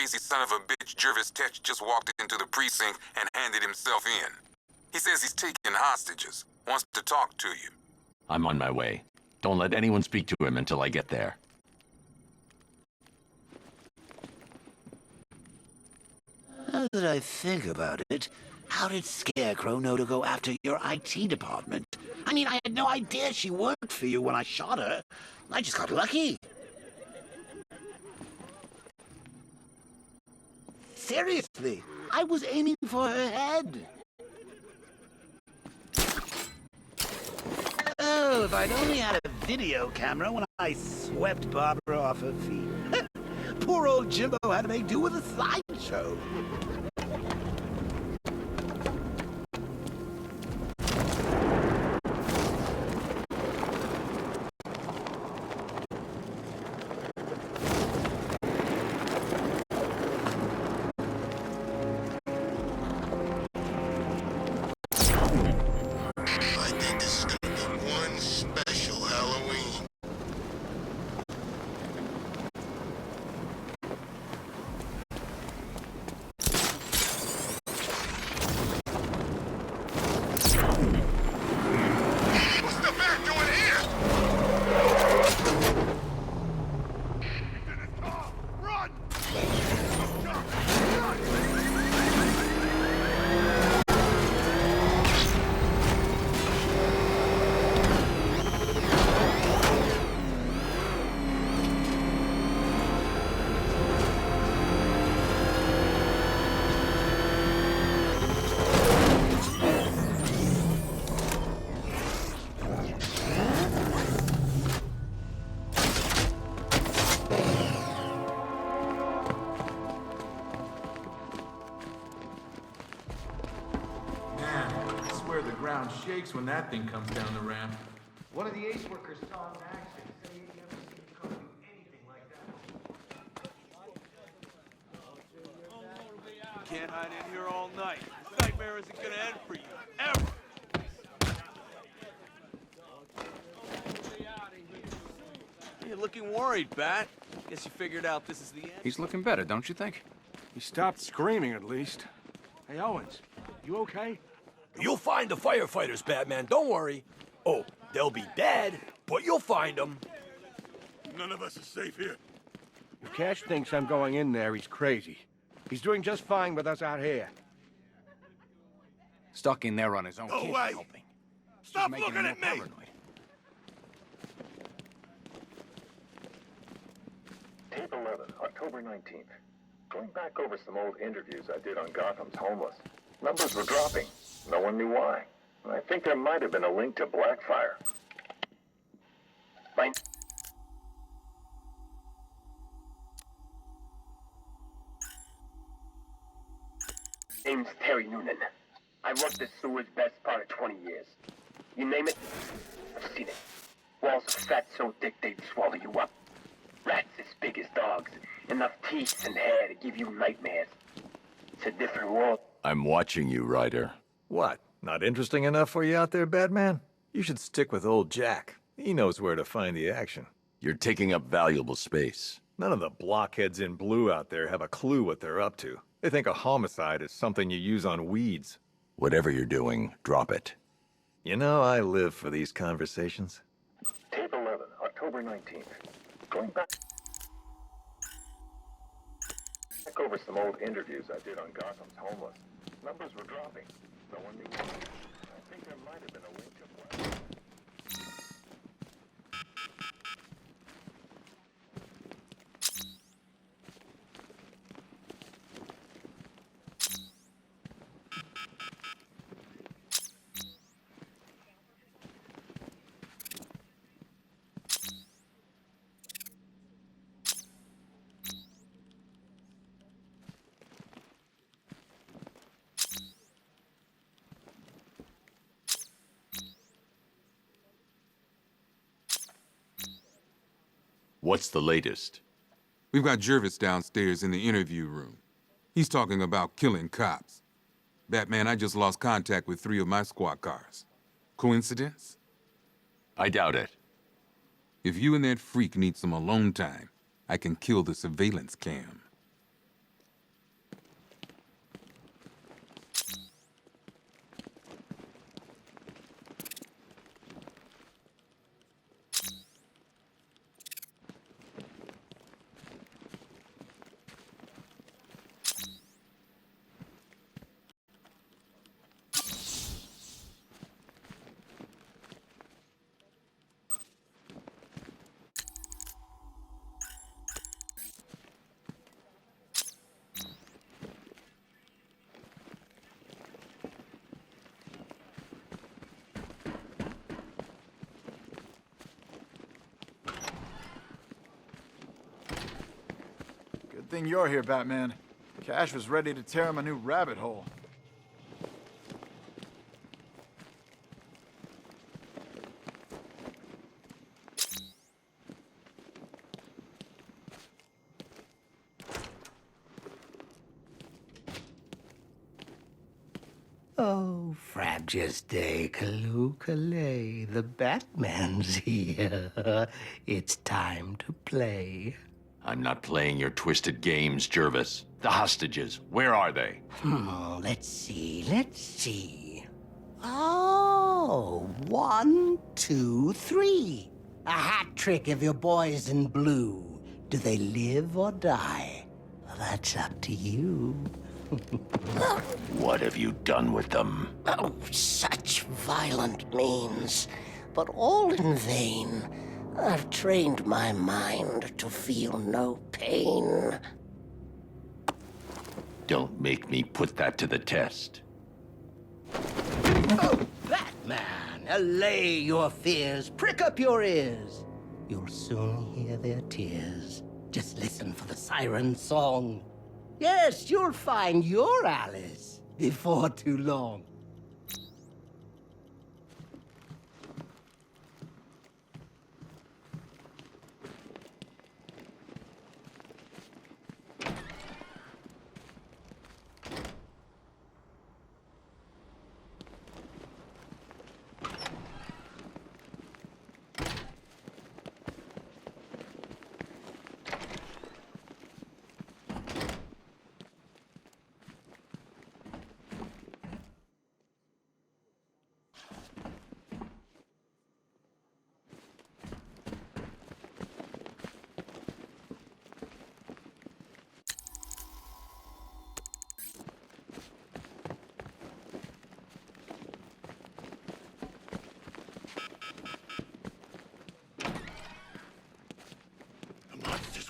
crazy son of a bitch Jervis Tetch just walked into the precinct and handed himself in. He says he's taking hostages, wants to talk to you. I'm on my way. Don't let anyone speak to him until I get there. Now that I think about it, how did Scarecrow know to go after your IT department? I mean, I had no idea she worked for you when I shot her. I just got lucky. Seriously, I was aiming for her head. Oh, if I'd only had a video camera when I swept Barbara off her feet. Poor old Jimbo had to make do with a slideshow. I think this is gonna be one special Halloween. What's the bat doing here? He's in his car! Run! Shakes when that thing comes down the ramp. One of the ace workers saw him in action. Said he'd never seen a car do anything like that. Can't hide in here all night. This nightmare isn't gonna end for you, ever. You're looking worried, Bat. Guess you figured out this is the end. He's looking better, don't you think? He stopped screaming, at least. Hey, Owens, you okay? You'll find the firefighters, Batman, don't worry. Oh, they'll be dead, but you'll find them. None of us is safe here. If Cash thinks I'm going in there, he's crazy. He's doing just fine with us out here. Stuck in there on his own. No Can't way. help him. Stop Making looking him at me! more paranoid. Tape 11, October 19th. Going back over some old interviews I did on Gotham's homeless. Numbers were dropping. No one knew why. I think there might have been a link to Blackfire. My name's Terry Noonan. I worked the sewers best part of 20 years. You name it, I've seen it. Walls of fat so thick they'd swallow you up. Rats as big as dogs. Enough teeth and hair to give you nightmares. It's a different world. I'm watching you, Ryder. What? Not interesting enough for you out there, Batman? You should stick with old Jack. He knows where to find the action. You're taking up valuable space. None of the blockheads in blue out there have a clue what they're up to. They think a homicide is something you use on weeds. Whatever you're doing, drop it. You know, I live for these conversations. Tape 11, October 19th. Going back over some old interviews I did on Gotham's homeless. Numbers were dropping. No one knew why. I think there might have been a link to Black. What's the latest? We've got Jervis downstairs in the interview room. He's talking about killing cops. Batman, I just lost contact with 3 of my squad cars. Coincidence? I doubt it. If you and that freak need some alone time, I can kill the surveillance cam. thing you're here, Batman. Cash was ready to tear him a new rabbit hole. Oh, Frabjous Day, Kaloo-Kalay, the Batman's here. It's time to play. I'm not playing your twisted games, Jervis. The hostages, where are they? Let's see. Oh, 1, 2, 3. A hat trick of your boys in blue. Do they live or die? Well, that's up to you. What have you done with them? Oh, such violent means, but all in vain. I've trained my mind to feel no pain. Don't make me put that to the test. Oh, Batman, allay your fears, prick up your ears. You'll soon hear their tears. Just listen for the siren song. Yes, you'll find your Alice before too long.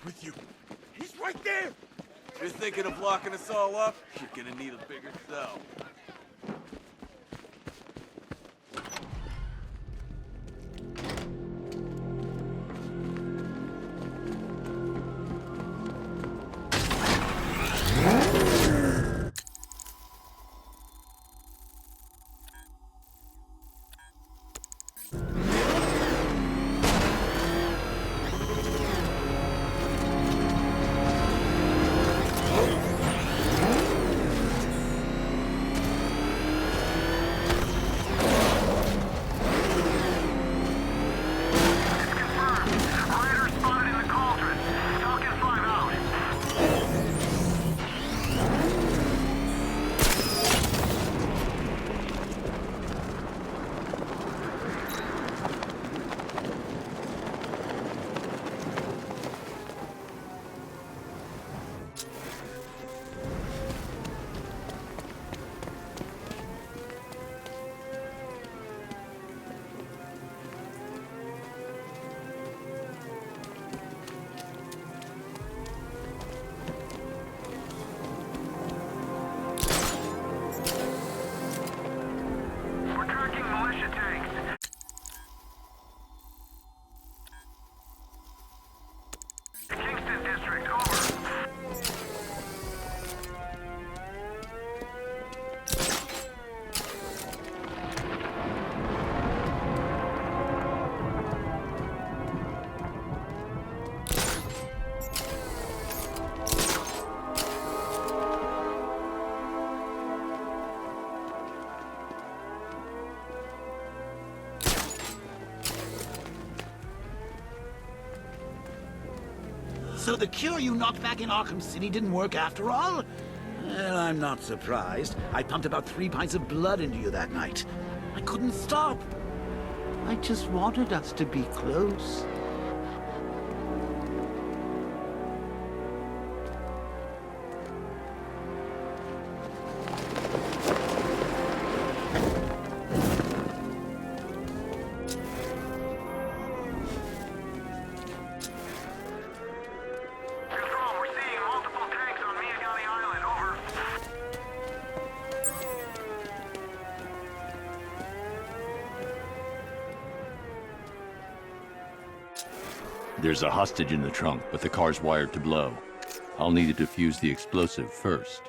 With you. He's right there! You're thinking of locking us all up? You're gonna need a bigger cell. So the cure you knocked back in Arkham City didn't work after all? Well, I'm not surprised. I pumped about 3 pints of blood into you that night. I couldn't stop. I just wanted us to be close. There's a hostage in the trunk, but the car's wired to blow. I'll need to defuse the explosive first.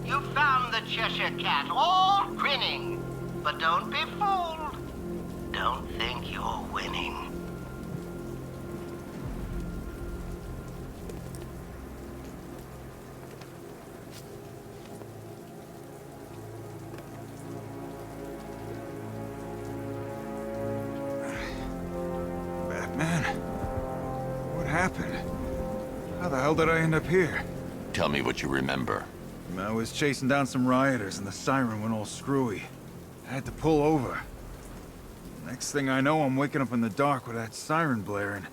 You found the Cheshire Cat, all grinning. But don't be fooled. Don't think you're winning. Batman? What happened? How the hell did I end up here? Tell me what you remember. I was chasing down some rioters and the siren went all screwy. I had to pull over. Next thing I know, I'm waking up in the dark with that siren blaring.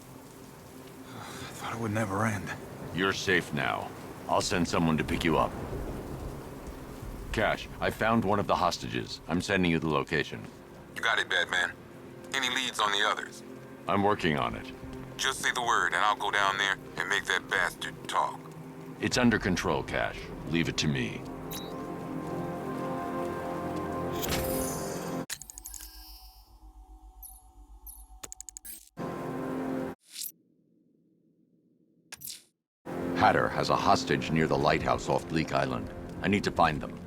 I thought it would never end. You're safe now. I'll send someone to pick you up. Cash, I found one of the hostages. I'm sending you the location. You got it, Batman. Any leads on the others? I'm working on it. Just say the word and I'll go down there and make that bastard talk. It's under control, Cash. Leave it to me. Hatter has a hostage near the lighthouse off Bleak Island. I need to find them.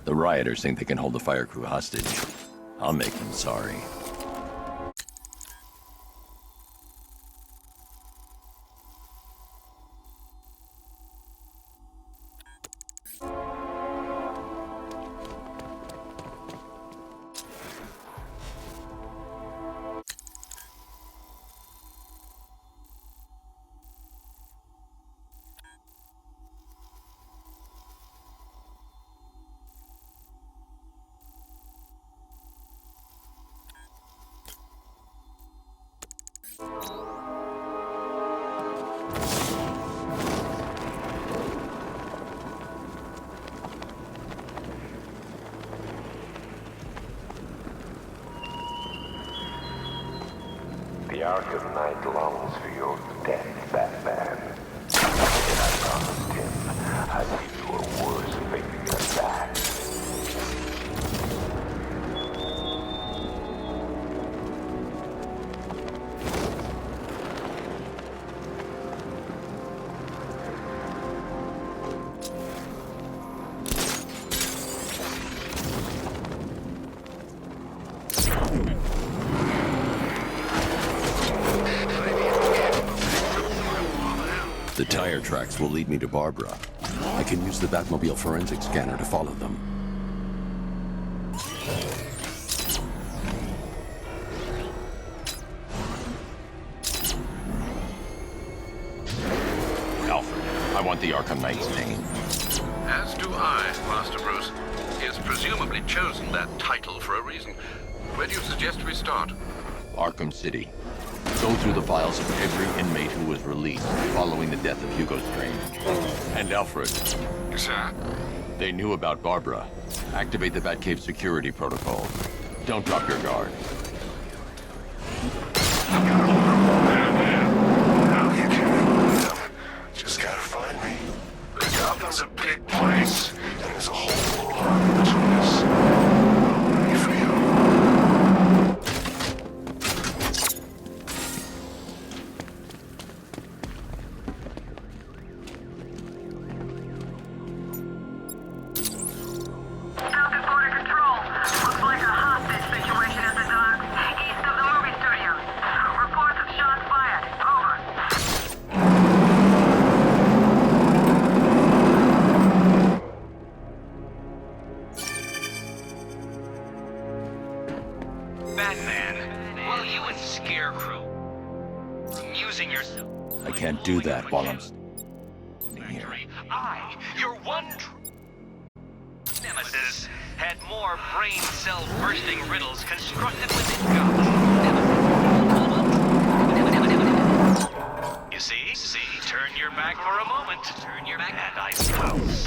The rioters think they can hold the fire crew hostage. I'll make them sorry. The Arkham Knight longs for your death, Batman. And I promised him I'd give you a worse fate than that. The tire tracks will lead me to Barbara. I can use the Batmobile forensic scanner to follow them. Alfred, I want the Arkham Knight's name. As do I, Master Bruce. He has presumably chosen that title for a reason. Where do you suggest we start? Arkham City. Go through the files of every inmate who was released following the death of Hugo Strange. And Alfred. Sir? They knew about Barbara. Activate the Batcave security protocol. Don't drop your guard. Just gotta find me. Gotham's a big place, and there's a whole lot between us. I'm ready for you. Falcon Border Control. Looks like a hostage situation at the dock. you and Scarecrow amusing yourself? I can't do that while I'm here. I, your one nemesis, had more brain cell bursting riddles constructed within You see? Turn your back for a moment. Turn your back, and I pounce.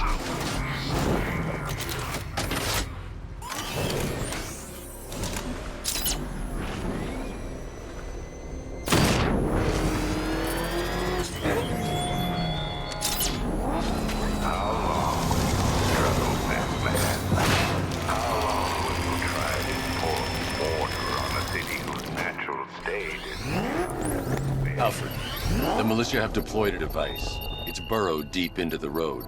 Alfred, the militia have deployed a device. It's burrowed deep into the road.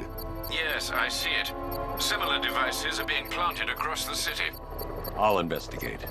Yes, I see it. Similar devices are being planted across the city. I'll investigate.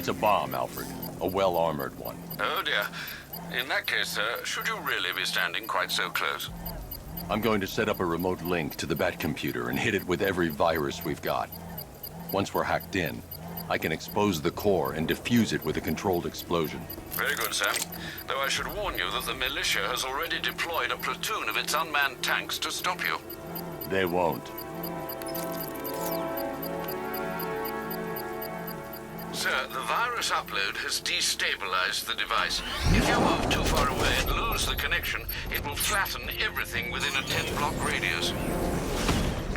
It's a bomb, Alfred. A well-armored one. Oh dear. In that case, sir, should you really be standing quite so close? I'm going to set up a remote link to the Bat computer and hit it with every virus we've got. Once we're hacked in, I can expose the core and defuse it with a controlled explosion. Very good, sir. Though I should warn you that the militia has already deployed a platoon of its unmanned tanks to stop you. They won't. Sir, the virus upload has destabilized the device. If you move too far away and lose the connection, it will flatten everything within a 10-block radius.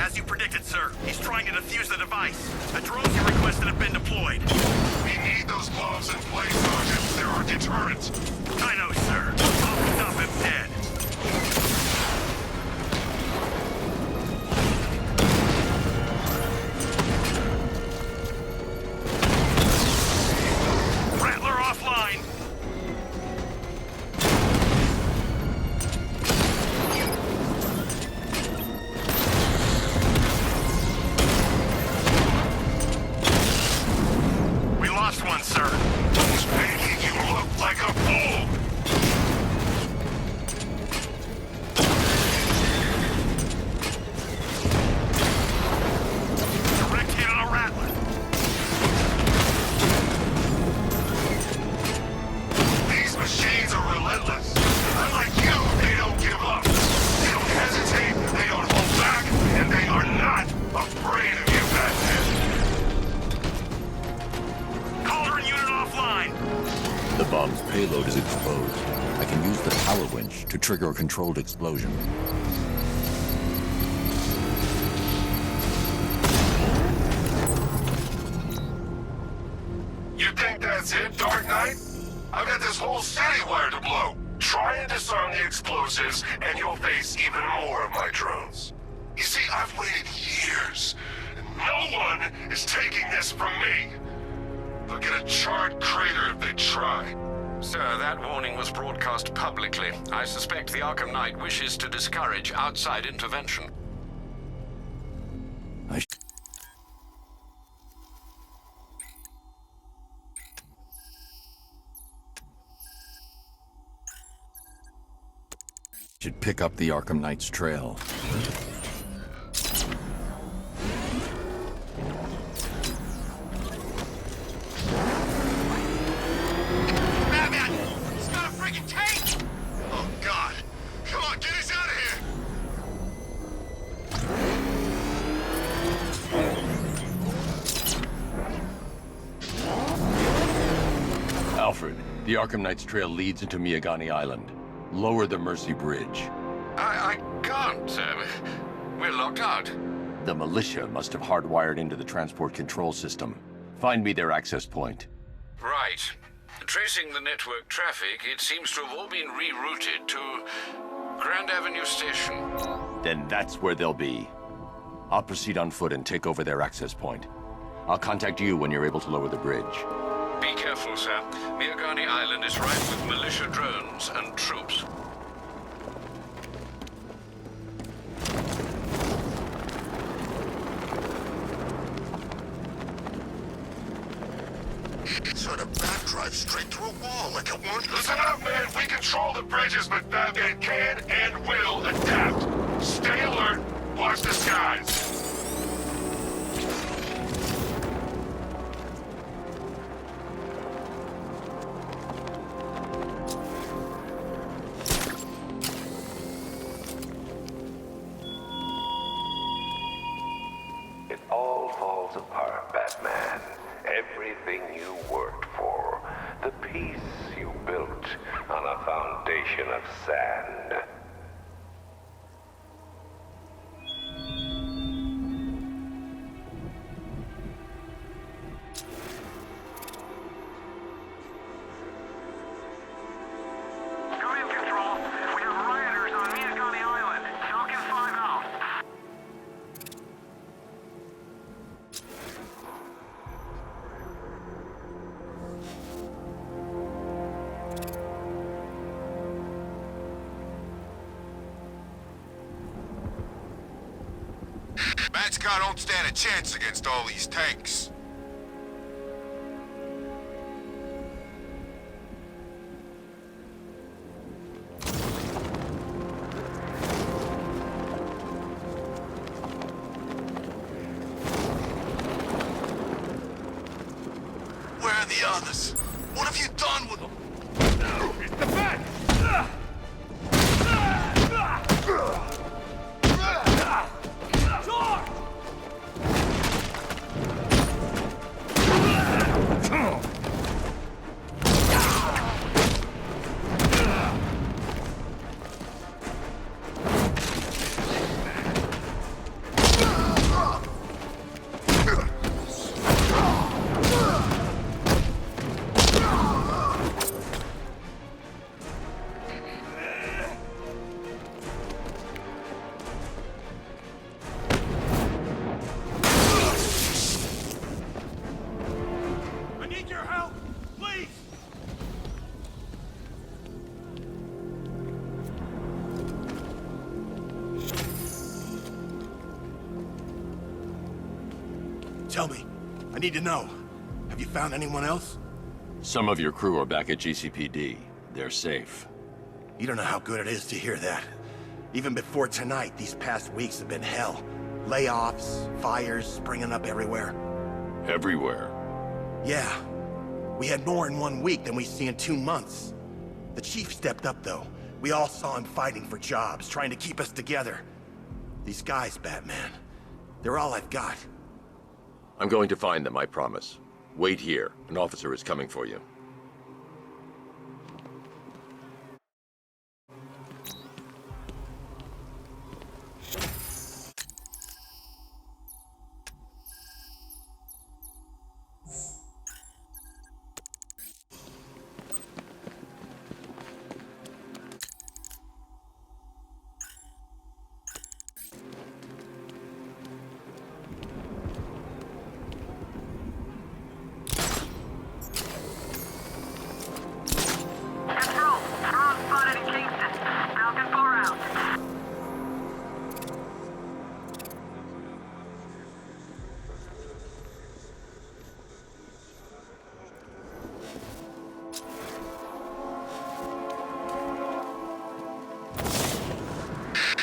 As you predicted, sir, he's trying to defuse the device. The drones you requested have been deployed. We need those bombs in place, Sergeant. They're our deterrent. I know, sir. I'll stop him dead. Payload is exposed. I can use the power winch to trigger a controlled explosion. You think that's it, Dark Knight? I've got this whole city wired to blow. Try and disarm the explosives, and you'll face even more of my drones. You see, I've waited years, and no one is taking this from me. They'll get a charred crater if they try. Sir, that warning was broadcast publicly. I suspect the Arkham Knight wishes to discourage outside intervention. I should pick up the Arkham Knight's trail. Alfred, the Arkham Knight's trail leads into Miagani Island. Lower the Mercy Bridge. I can't, sir. We're locked out. The militia must have hardwired into the transport control system. Find me their access point. Right. tracing the network traffic, it seems to have all been rerouted to Grand Avenue Station. Then that's where they'll be. I'll proceed on foot and take over their access point. I'll contact you when you're able to lower the bridge. Be careful, sir. Miagani Island is rife with militia drones and troops. Sort of backdrive straight through a wall like it won't. Listen up, man. We control the bridges, but Batman can and will adapt. Stay alert. Watch the skies. It all falls apart, Batman. Everything you worked for. The peace you built on a foundation of sand. Come in, Control. We have rioters on Miagani Island. Falcon 5 out. Batska don't stand a chance against all these tanks. Where are the others? What have you done with them? It's the bat! I need your help, please! Tell me. I need to know. Have you found anyone else? Some of your crew are back at GCPD. They're safe. You don't know how good it is to hear that. Even before tonight, these past weeks have been hell. Layoffs, fires springing up everywhere. Everywhere. Yeah. We had more in 1 week than we see in 2 months. The chief stepped up, though. We all saw him fighting for jobs, trying to keep us together. These guys, Batman, they're all I've got. I'm going to find them, I promise. Wait here. An officer is coming for you.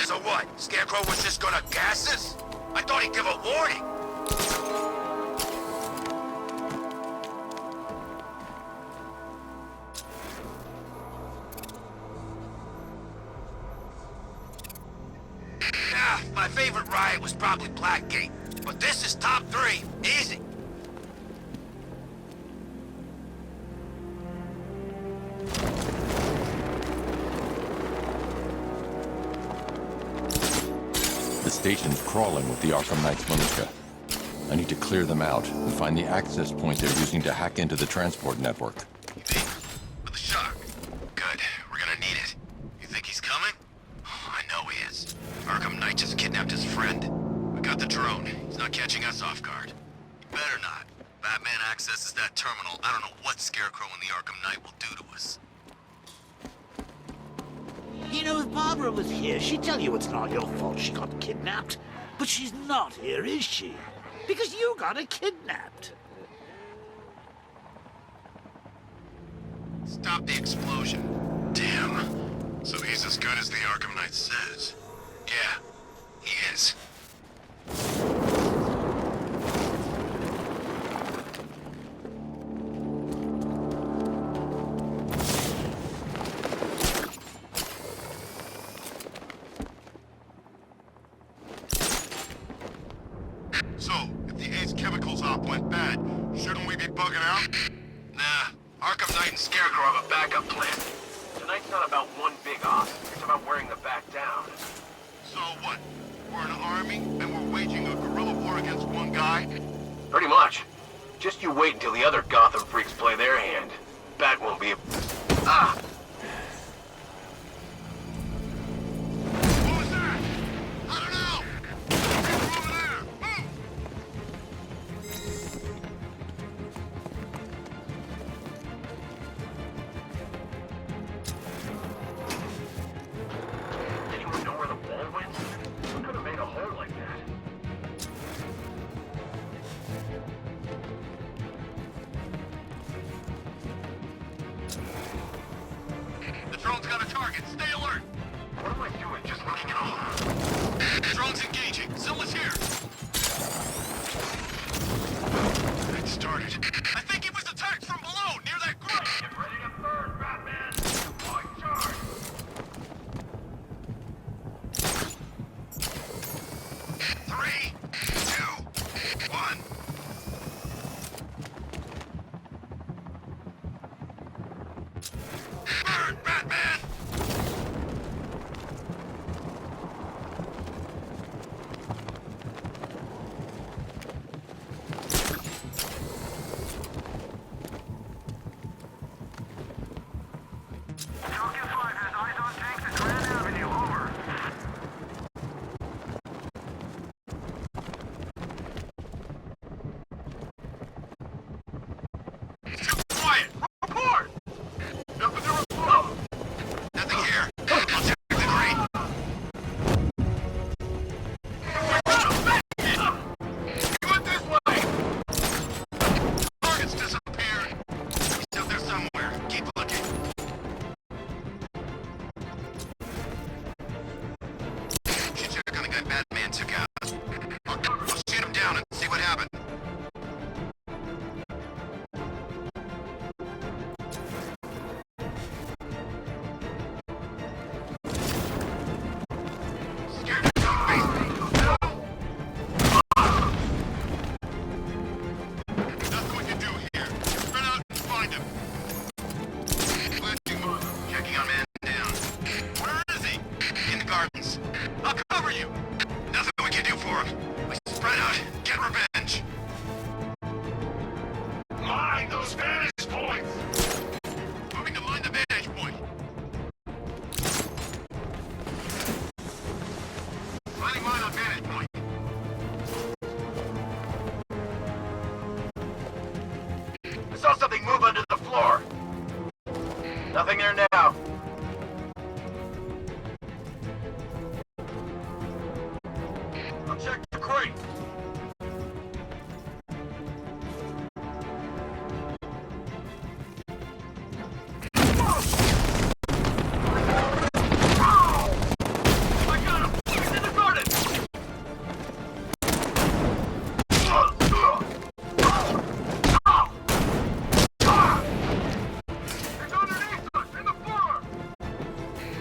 So what? Scarecrow was just gonna gas us? I thought he'd give a warning. Yeah, my favorite riot was probably Blackgate, but this is top 3. Easy. The station's crawling with the Arkham Knight's militia. I need to clear them out and find the access point they're using to hack into the transport network. You mean catching us off guard. Better not. Batman accesses that terminal. I don't know what Scarecrow and the Arkham Knight will do to us. You know, if Barbara was here, she'd tell you it's not your fault she got kidnapped. But she's not here, is she? Because you got her kidnapped. Stop the explosion. Damn. So he's as good as the Arkham Knight says. Yeah, he is. So, if the Ace Chemicals op went bad, shouldn't we be bugging out? Nah, Arkham Knight and Scarecrow have a backup plan. Tonight's not about one big op. It's about wearing the bat down. So what? We're an army, and we're waging a guerrilla war against one guy? Pretty much. Just you wait until the other Gotham freaks play their hand. Bat won't be a... Ah! What was that? I don't know! Get over there! Move! Anyone know where the ball went? Who could have made a hole like that? The drone's got a target. Stay alert! What am I doing just looking at all? The drone's engaging. Someone's here! It started. I think it was attacked from below, near that grove! Get ready to burn, Batman! Boy, charge! 3, 2, 1. Burn, Batman! Falcon 5 has eyes on tanks at Grand Avenue. Over. Quiet! Report! Nothing to report! Nothing here. I'll check the green. He went this way! Target's disappeared. He's out there somewhere. Keep looking. Should check on the guy Batman took out. I'll shoot him down and see what happened. Scared to face me. Nothing we can do here. Spread out and find him. Flashing move. Checking on man down. Where is he? In the gardens. I'll cover you. Nothing we can do for him. We spread out. Get revenge. Mind those vantage points. Moving to mind the vantage point. Finding mine on vantage point. I saw something move under the floor. Nothing there now. I'll check the crate. I got him! He's in the garden! He's underneath us, in the floor!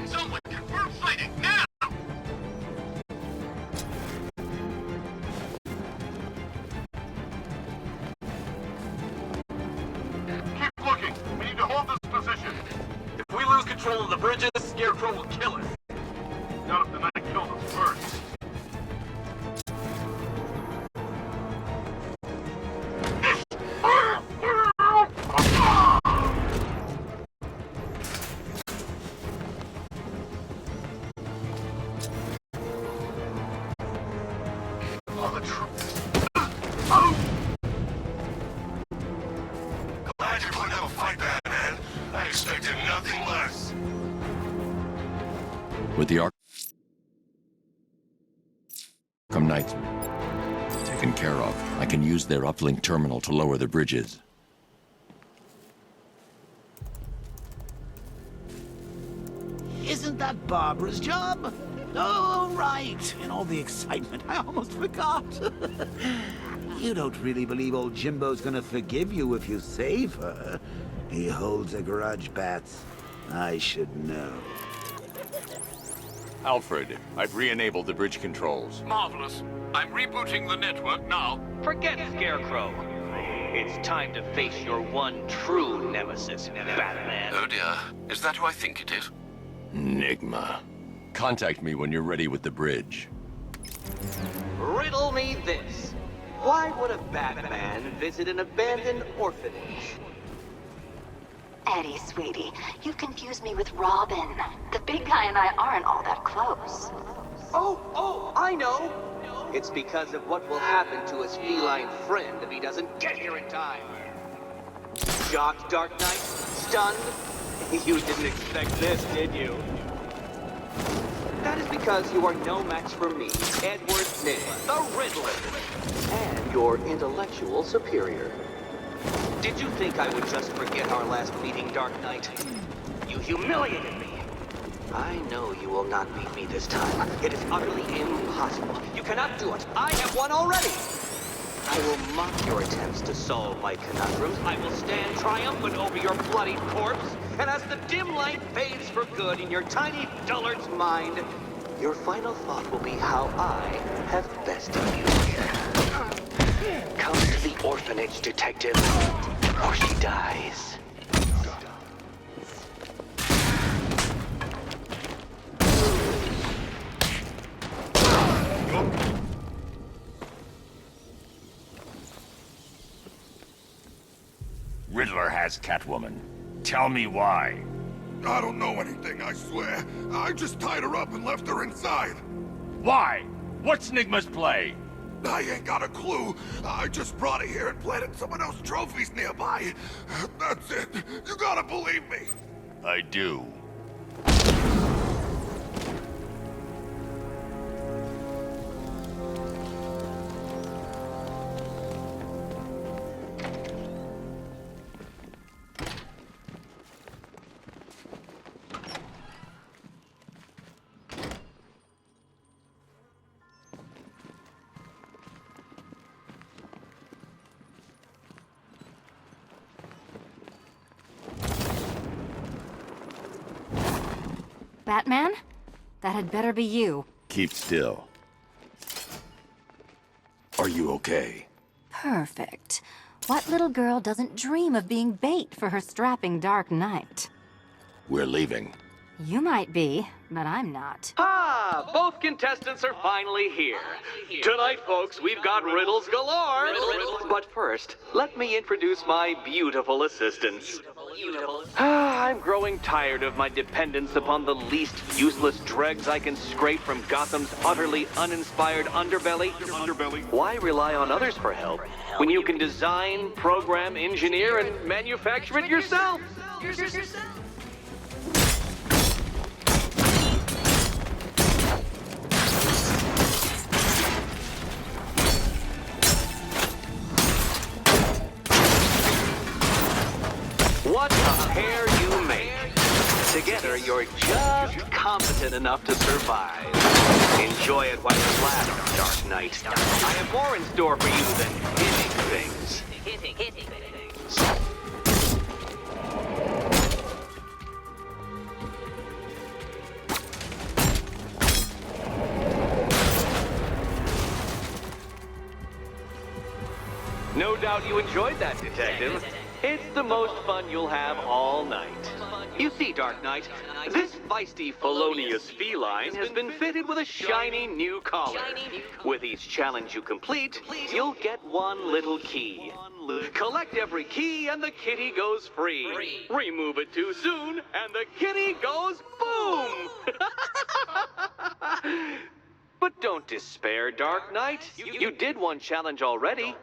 Someone confirm fighting, now! Keep looking. We need to hold this position. If we lose control of the bridges, Scarecrow will kill us. Not if the Knight kills us first. All the troops. With the Arkham Knight taken care of, I can use their uplink terminal to lower the bridges. Isn't that Barbara's job? Oh, right. In all the excitement, I almost forgot. You don't really believe old Jimbo's gonna forgive you if you save her. He holds a grudge, Bats. I should know. Alfred, I've re-enabled the bridge controls. Marvelous. I'm rebooting the network now. Forget Scarecrow. It's time to face your one true nemesis, Batman. Oh dear. Is that who I think it is? Enigma. Contact me when you're ready with the bridge. Riddle me this. Why would a Batman visit an abandoned orphanage? Eddie, sweetie, you've confused me with Robin. The big guy and I aren't all that close. Oh, I know. It's because of what will happen to his feline friend if he doesn't get here in time. Shocked, Dark Knight? Stunned? You didn't expect this, did you? That is because you are no match for me, Edward Nygma, the Riddler, and your intellectual superior. Did you think I would just forget our last meeting, Dark Knight? You humiliated me. I know you will not beat me this time. It is utterly impossible. You cannot do it. I have won already. I will mock your attempts to solve my conundrums. I will stand triumphant over your bloodied corpse. And as the dim light fades for good in your tiny dullard's mind, your final thought will be how I have bested you here. Come to the orphanage, detective, or she dies. Riddler has Catwoman. Tell me why. I don't know anything, I swear. I just tied her up and left her inside. Why? What's Nygma's play? I ain't got a clue. I just brought her here and planted someone else's trophies nearby. That's it. You gotta believe me. I do. Batman? That had better be you. Keep still. Are you okay? Perfect. What little girl doesn't dream of being bait for her strapping Dark Knight? We're leaving. You might be, but I'm not. Ah, both contestants are finally here. Tonight, folks, we've got riddles galore. But first, let me introduce my beautiful assistants. I'm growing tired of my dependence upon the least useless dregs I can scrape from Gotham's utterly uninspired underbelly. Why rely on others for help when you can design, program, engineer, and manufacture it yourself? What a pair you make. Together, you're just competent enough to survive. Enjoy it while it lasts, Dark Knight. I have more in store for you than hitting things. Hitting things. No doubt you enjoyed that, Detective. It's the most fun you'll have all night. You see, Dark Knight, this feisty, felonious feline has been fitted with a shiny new collar. With each challenge you complete, you'll get one little key. Collect every key and the kitty goes free. Remove it too soon and the kitty goes boom! But don't despair, Dark Knight. You did one challenge already.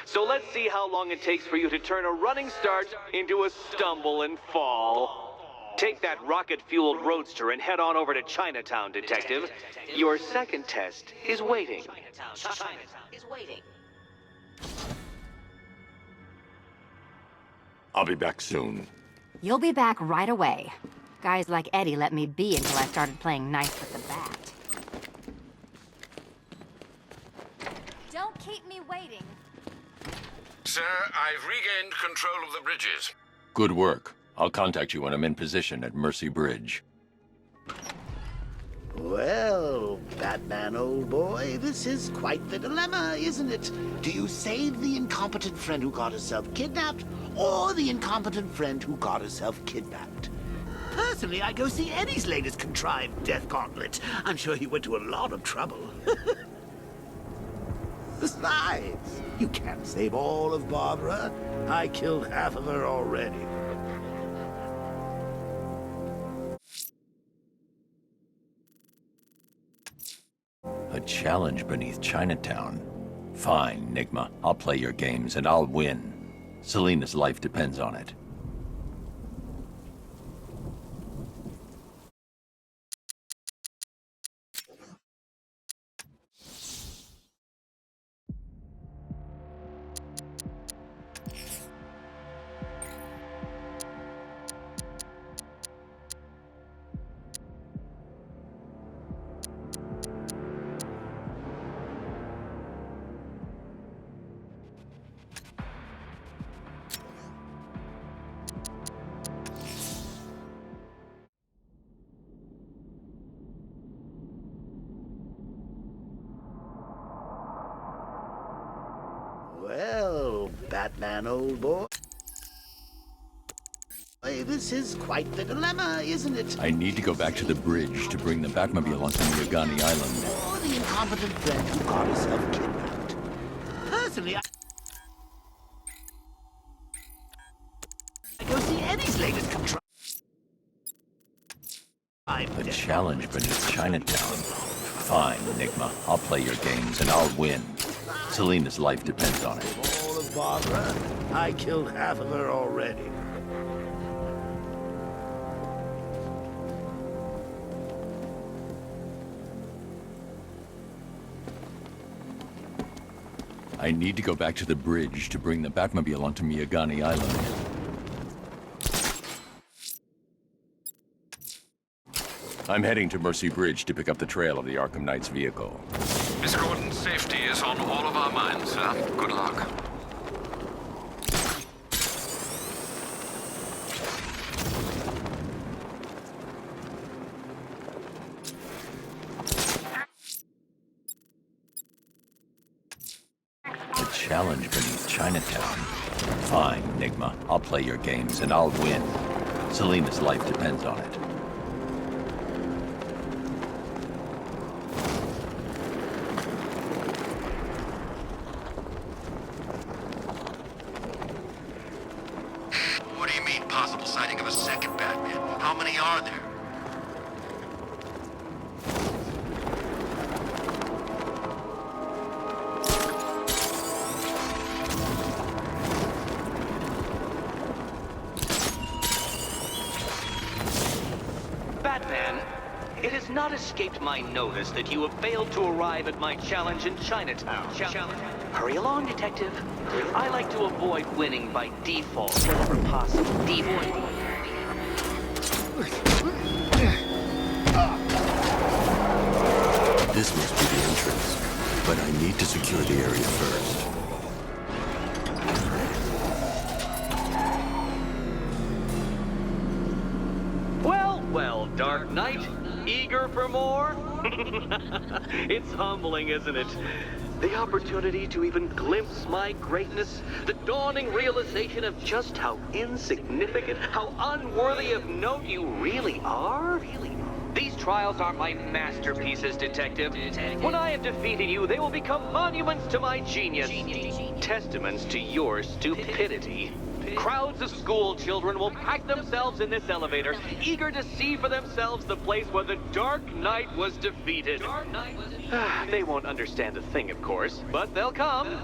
So let's see how long it takes for you to turn a running start into a stumble and fall. Take that rocket-fueled roadster and head on over to Chinatown, Detective. Your second test is waiting. Chinatown is waiting. I'll be back soon. You'll be back right away. Guys like Eddie let me be until I started playing nice with the bat. Don't keep me waiting. Sir, I've regained control of the bridges. Good work. I'll contact you when I'm in position at Mercy Bridge. Well, Batman, old boy, this is quite the dilemma, isn't it? Do you save the incompetent friend who got herself kidnapped, or the incompetent friend who got herself kidnapped? Personally, I go see Eddie's latest contrived death gauntlet. I'm sure he went to a lot of trouble. Besides, you can't save all of Barbara. I killed half of her already. A challenge beneath Chinatown. Fine, Nigma. I'll play your games and I'll win. Selena's life depends on it. Well, Batman, old boy. This is quite the dilemma, isn't it? I need to go back to the bridge to bring the Batmobile onto Miyagani Island. Or the incompetent friend who got herself kidnapped. Personally, I go see Eddie's latest control. A challenge beneath Chinatown. Fine, Nigma. I'll play your games and I'll win. Selena's life depends on it. All of Barbara, I killed half of her already. I need to go back to the bridge to bring the Batmobile onto Miyagani Island. I'm heading to Mercy Bridge to pick up the trail of the Arkham Knight's vehicle. Miss Gordon's safety is on all of our minds, sir. Good luck. A challenge beneath Chinatown. Fine, Nigma. I'll play your games and I'll win. Selena's life depends on it. What do you mean, possible sighting of a second Batman? How many are there? Batman, it has not escaped my notice that you have failed to arrive at my challenge in Chinatown. Hurry along, Detective. I like to avoid winning by default whenever possible. This must be the entrance, but I need to secure the area first. Well, Dark Knight, eager for more? It's humbling, isn't it? The opportunity to even glimpse my greatness, the dawning realization of just how insignificant, how unworthy of note you really are. These trials are my masterpieces, Detective. When I have defeated you, they will become monuments to my genius, testaments to your stupidity. Crowds of school children will pack themselves in this elevator, eager to see for themselves the place where the Dark Knight was defeated. They won't understand a thing, of course, but they'll come.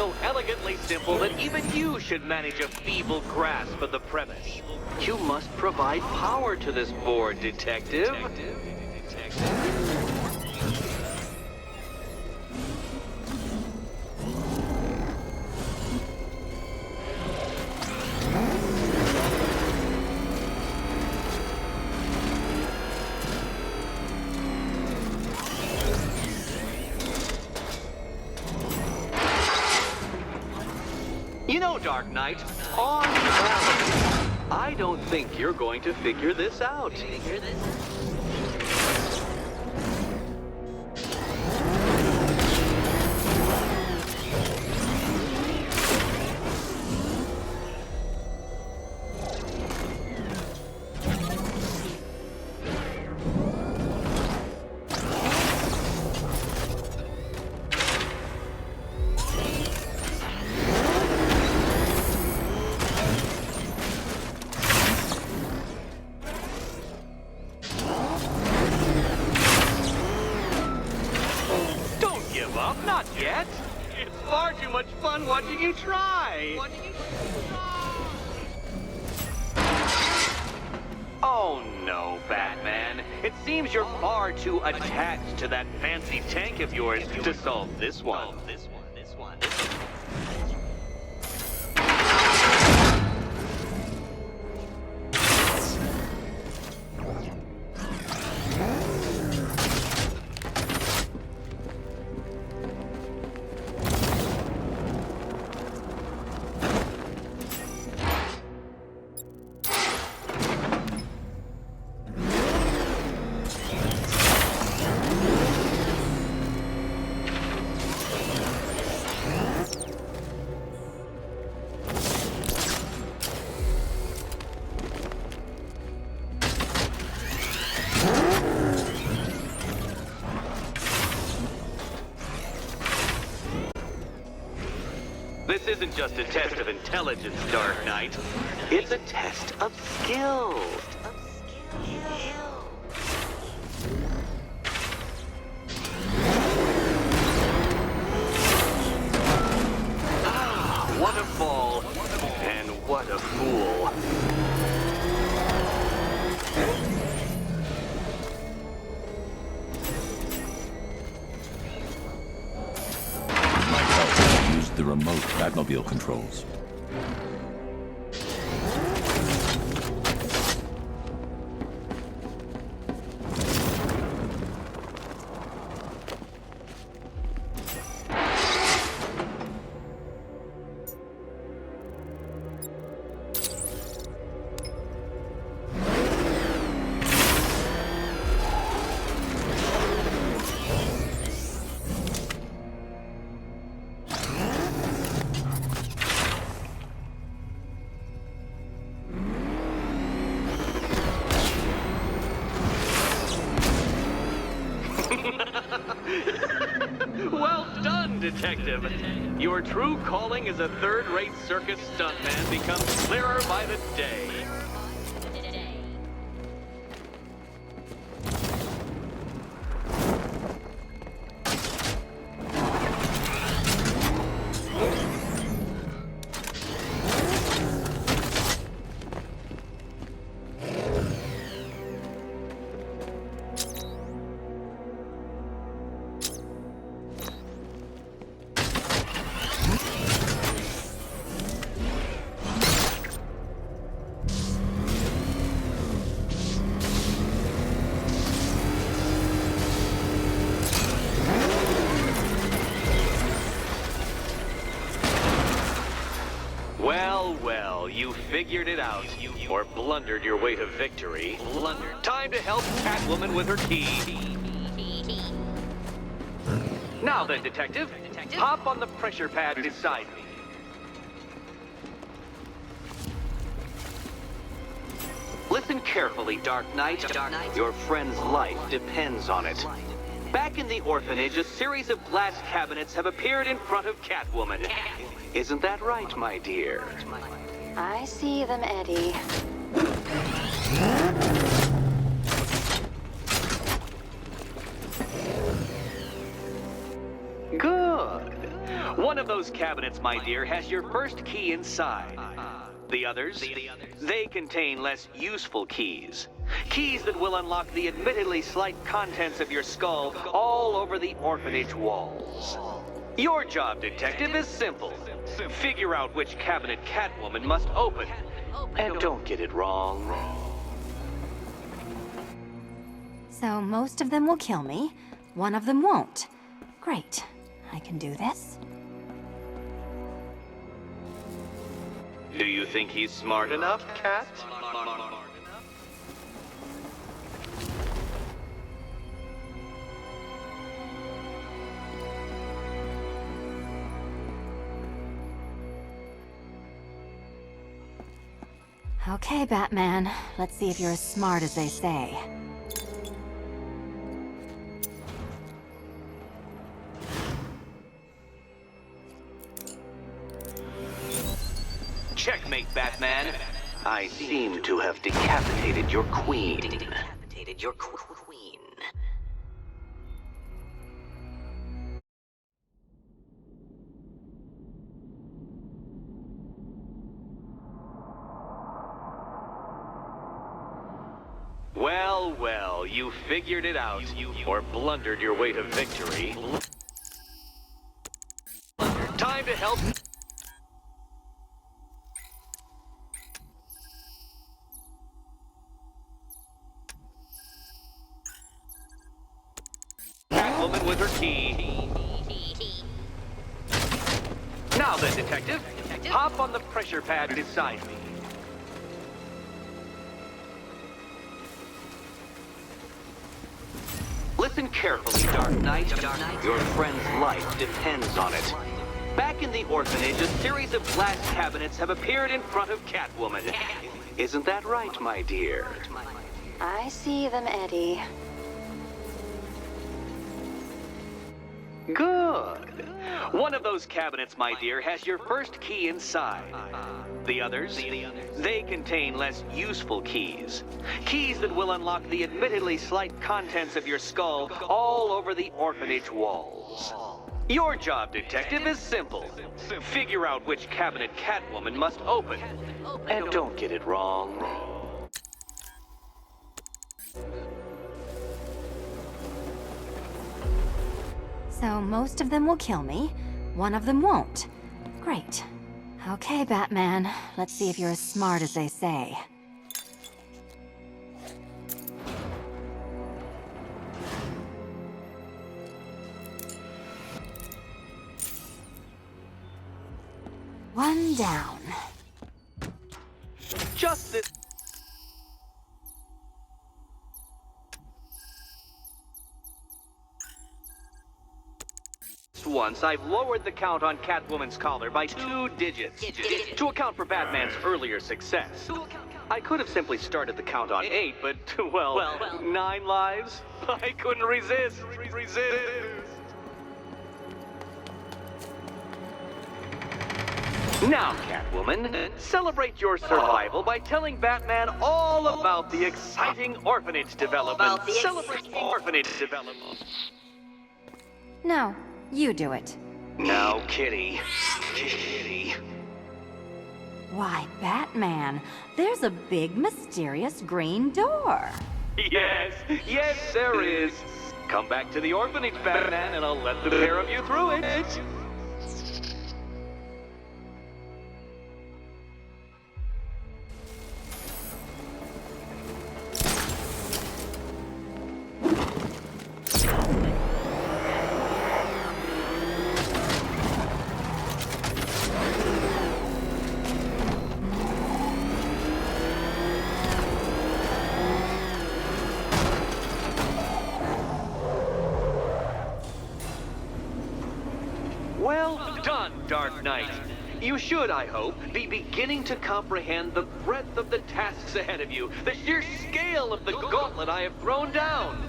so elegantly simple that even you should manage a feeble grasp of the premise. You must provide power to this board, Detective. You know, Dark Knight, on balance, I don't think you're going to figure this out. Not yet. It's far too much fun watching you try. Oh no, Batman. It seems you're far too attached to that fancy tank of yours to solve this one. This isn't just a test of intelligence, Dark Knight. It's a test of skill. Ah, what a fall, and what a fool. The remote Batmobile controls. Well done, Detective. Your true calling as a third-rate circus stuntman becomes clearer by the day. Well, you figured it out, or blundered your way to victory. Time to help Catwoman with her key. Now then, Detective, hop on the pressure pad beside me. Listen carefully, Dark Knight. Your friend's life depends on it. Back in the orphanage, a series of glass cabinets have appeared in front of Catwoman. Isn't that right, my dear? I see them, Eddie. Good. One of those cabinets, my dear, has your first key inside. The others, they contain less useful keys. Keys that will unlock the admittedly slight contents of your skull all over the orphanage walls. Your job, detective, is simple. Figure out which cabinet Catwoman must open. And don't get it wrong. So most of them will kill me, one of them won't. Great. I can do this. Do you think he's smart enough, Cat? Okay, Batman. Let's see if you're as smart as they say. Checkmate, Batman. I seem to have decapitated your queen. Decapitated your queen. Well, well, you figured it out, or blundered your way to victory. Time to help. Catwoman with her key. Now then, detective, hop on the pressure pad beside me. Listen carefully, Dark Knight. Your friend's life depends on it. Back in the orphanage, a series of glass cabinets have appeared in front of Catwoman. Isn't that right, my dear? I see them, Eddie. Good. One of those cabinets, my dear, has your first key inside. The others, they contain less useful keys. Keys that will unlock the admittedly slight contents of your skull all over the orphanage walls. Your job, detective, is simple. Figure out which cabinet Catwoman must open. And don't get it wrong. So most of them will kill me, one of them won't. Great. Okay, Batman. Let's see if you're as smart as they say. One down. Just this. Once, I've lowered the count on Catwoman's collar by 2 digits to account for Batman's earlier success. I could have simply started the count on 8, but, well, 9 lives? I couldn't resist. Now, Catwoman, celebrate your survival by telling Batman all about the exciting orphanage development. Celebrate orphanage development. No, you do it. Now, Kitty. Kitty. Why, Batman, there's a big, mysterious green door. Yes, there is. Come back to the orphanage, Batman, and I'll let the pair of you through it. Well done, Dark Knight. You should, I hope, be beginning to comprehend the breadth of the tasks ahead of you, the sheer scale of the gauntlet I have thrown down.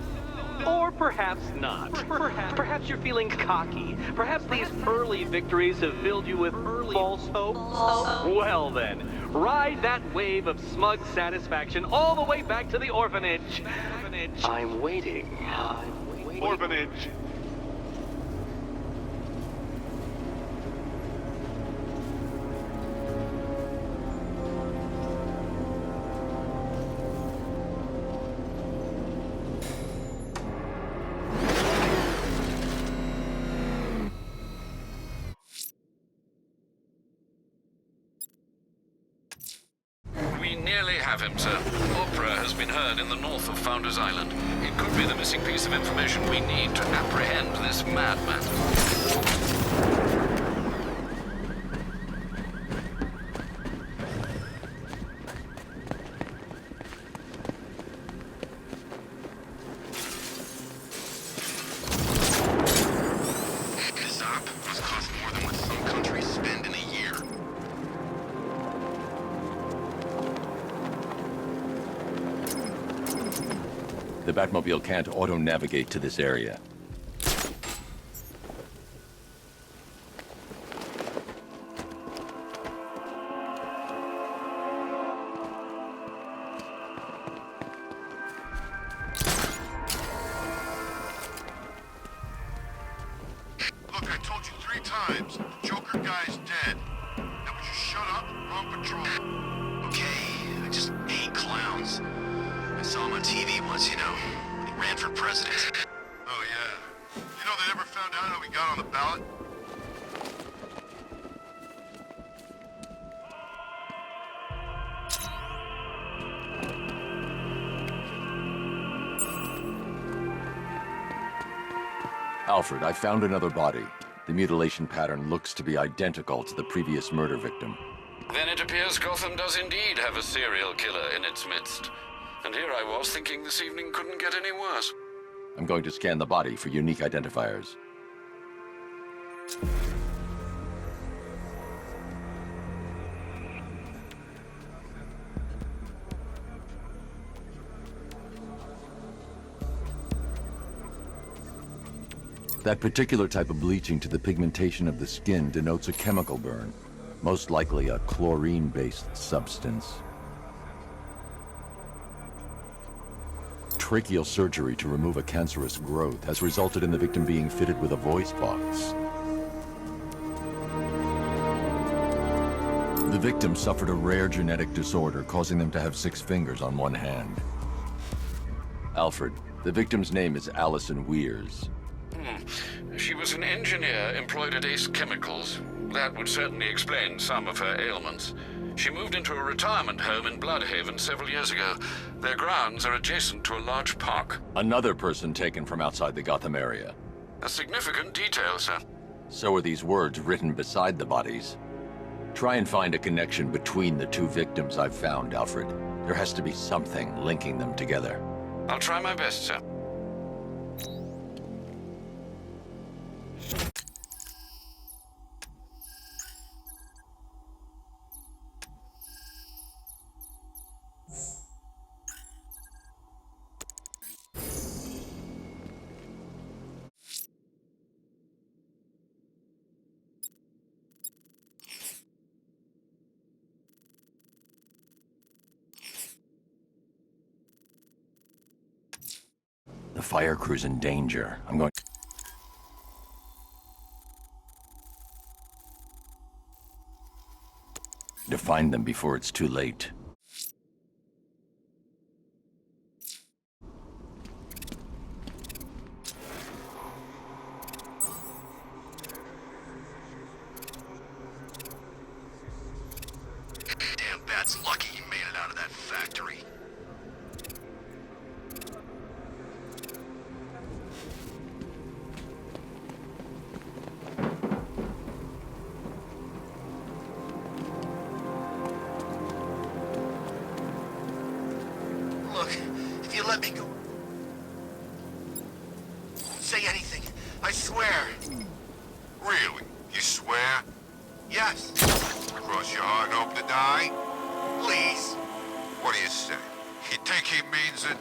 Or perhaps not. Perhaps you're feeling cocky. Perhaps these early victories have filled you with false hope. Well then, ride that wave of smug satisfaction all the way back to the orphanage. I'm waiting. Orphanage. nearly have him, sir. Opera has been heard in the north of Founders Island. It could be the missing piece of information we need to apprehend this madman. This op must cost more than what some countries spend in a year. The Batmobile can't auto-navigate to this area. Look, I told you 3 times. The Joker guy's dead. Now would you shut up? We're on patrol. Okay, I just hate clowns. I saw him on TV once, you know. He ran for president. Oh, yeah. You know they never found out how he got on the ballot? Alfred, I found another body. The mutilation pattern looks to be identical to the previous murder victim. Then it appears Gotham does indeed have a serial killer in its midst. And here I was thinking this evening couldn't get any worse. I'm going to scan the body for unique identifiers. That particular type of bleaching to the pigmentation of the skin denotes a chemical burn, most likely a chlorine-based substance. Tracheal surgery to remove a cancerous growth has resulted in the victim being fitted with a voice box. The victim suffered a rare genetic disorder causing them to have 6 fingers on one hand. Alfred, the victim's name is Allison Weers. She was an engineer employed at Ace Chemicals. That would certainly explain some of her ailments. She moved into a retirement home in Bloodhaven several years ago. Their grounds are adjacent to a large park. Another person taken from outside the Gotham area. A significant detail, sir. So are these words written beside the bodies. Try and find a connection between the 2 victims I've found, Alfred. There has to be something linking them together. I'll try my best, sir. The fire crew's in danger. I'm going to find them before it's too late. Damn Bat's lucky he made it out of that factory. Look, if you let me go... Say anything. I swear. Really? You swear? Yes. Cross your heart and hope to die? Please. What do you say? You think he means it?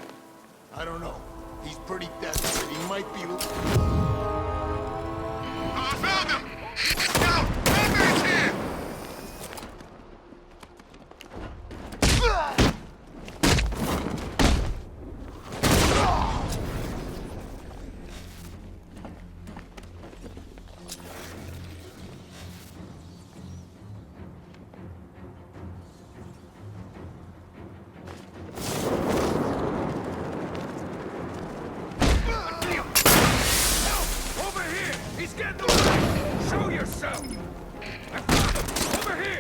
I don't know. He's pretty desperate. He might be... I found him! No! Batman's here! Over here! He's getting away! Show yourself! I found him! Over here!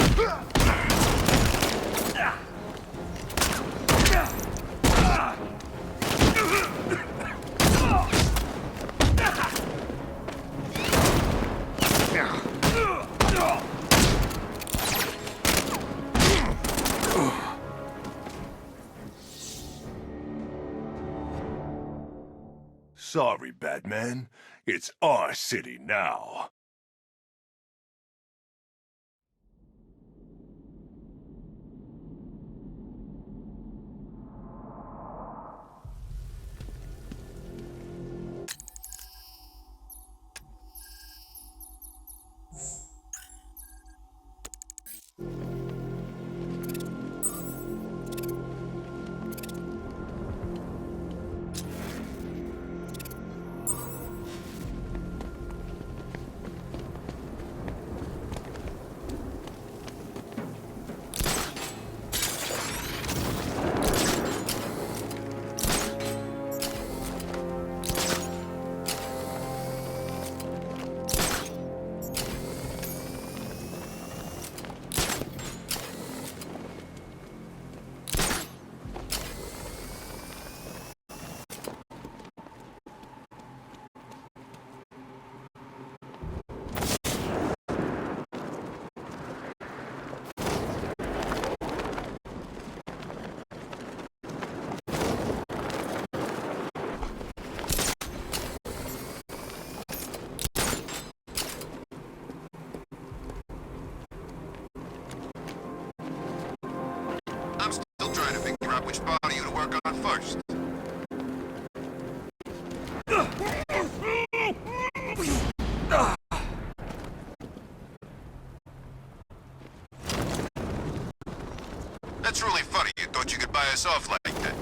sorry, Batman. It's our city now. I'm still trying to figure out which part of you to work on first. That's really funny. You thought you could buy us off like that.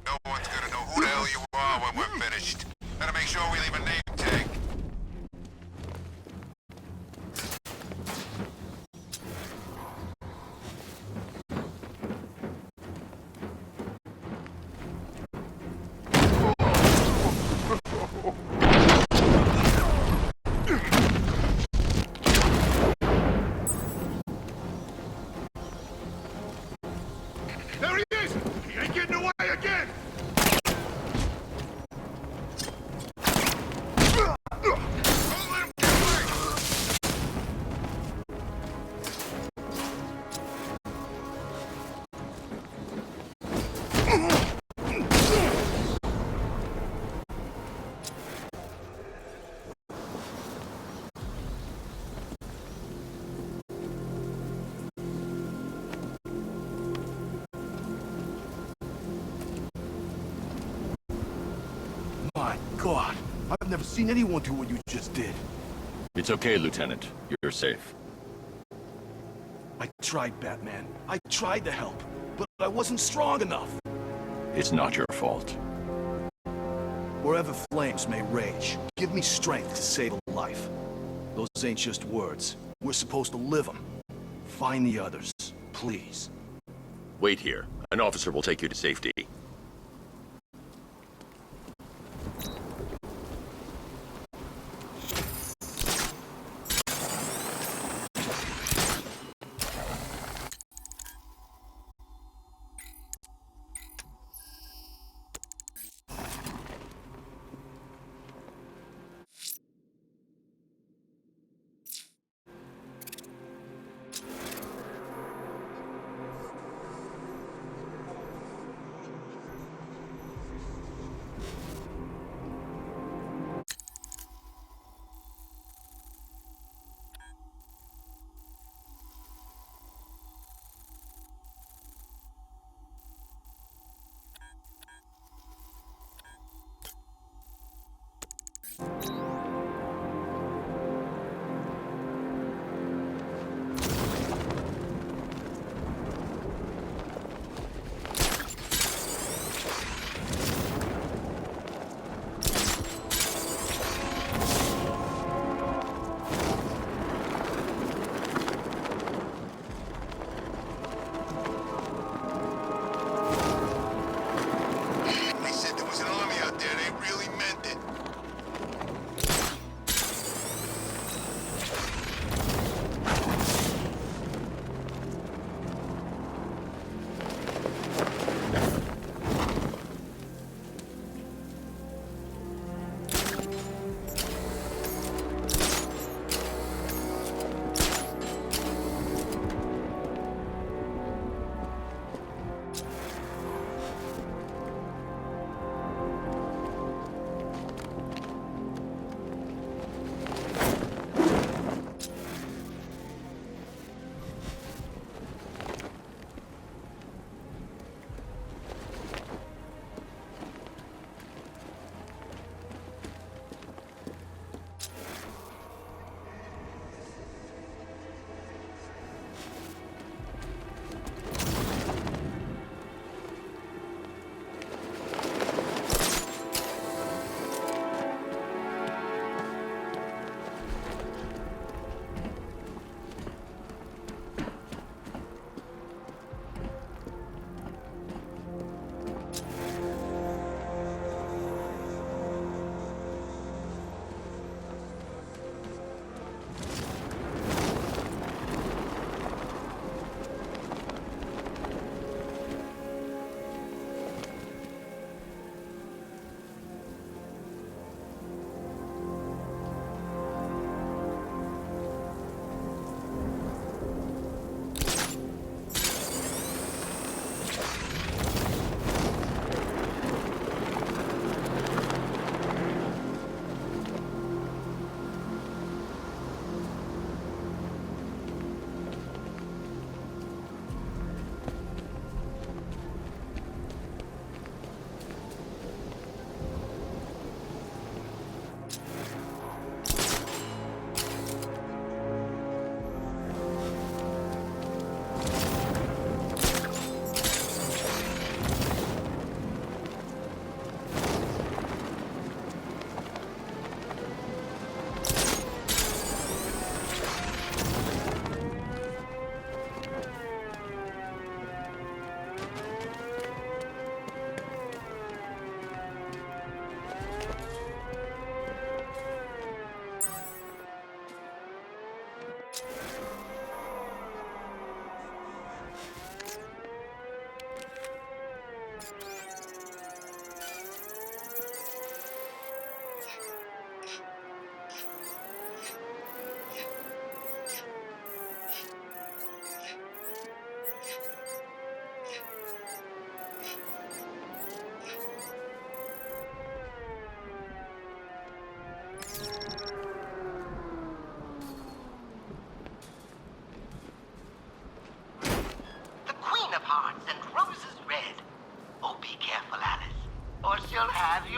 No one's gonna know who the hell you are when we're finished. Gotta make sure we leave a name tag. There he is! He ain't getting away again! My God, I've never seen anyone do what you just did. It's okay, Lieutenant. You're safe. I tried, Batman. I tried to help, but I wasn't strong enough. It's not your fault. Wherever flames may rage, give me strength to save a life. Those ain't just words. We're supposed to live them. Find the others, please. Wait here. An officer will take you to safety.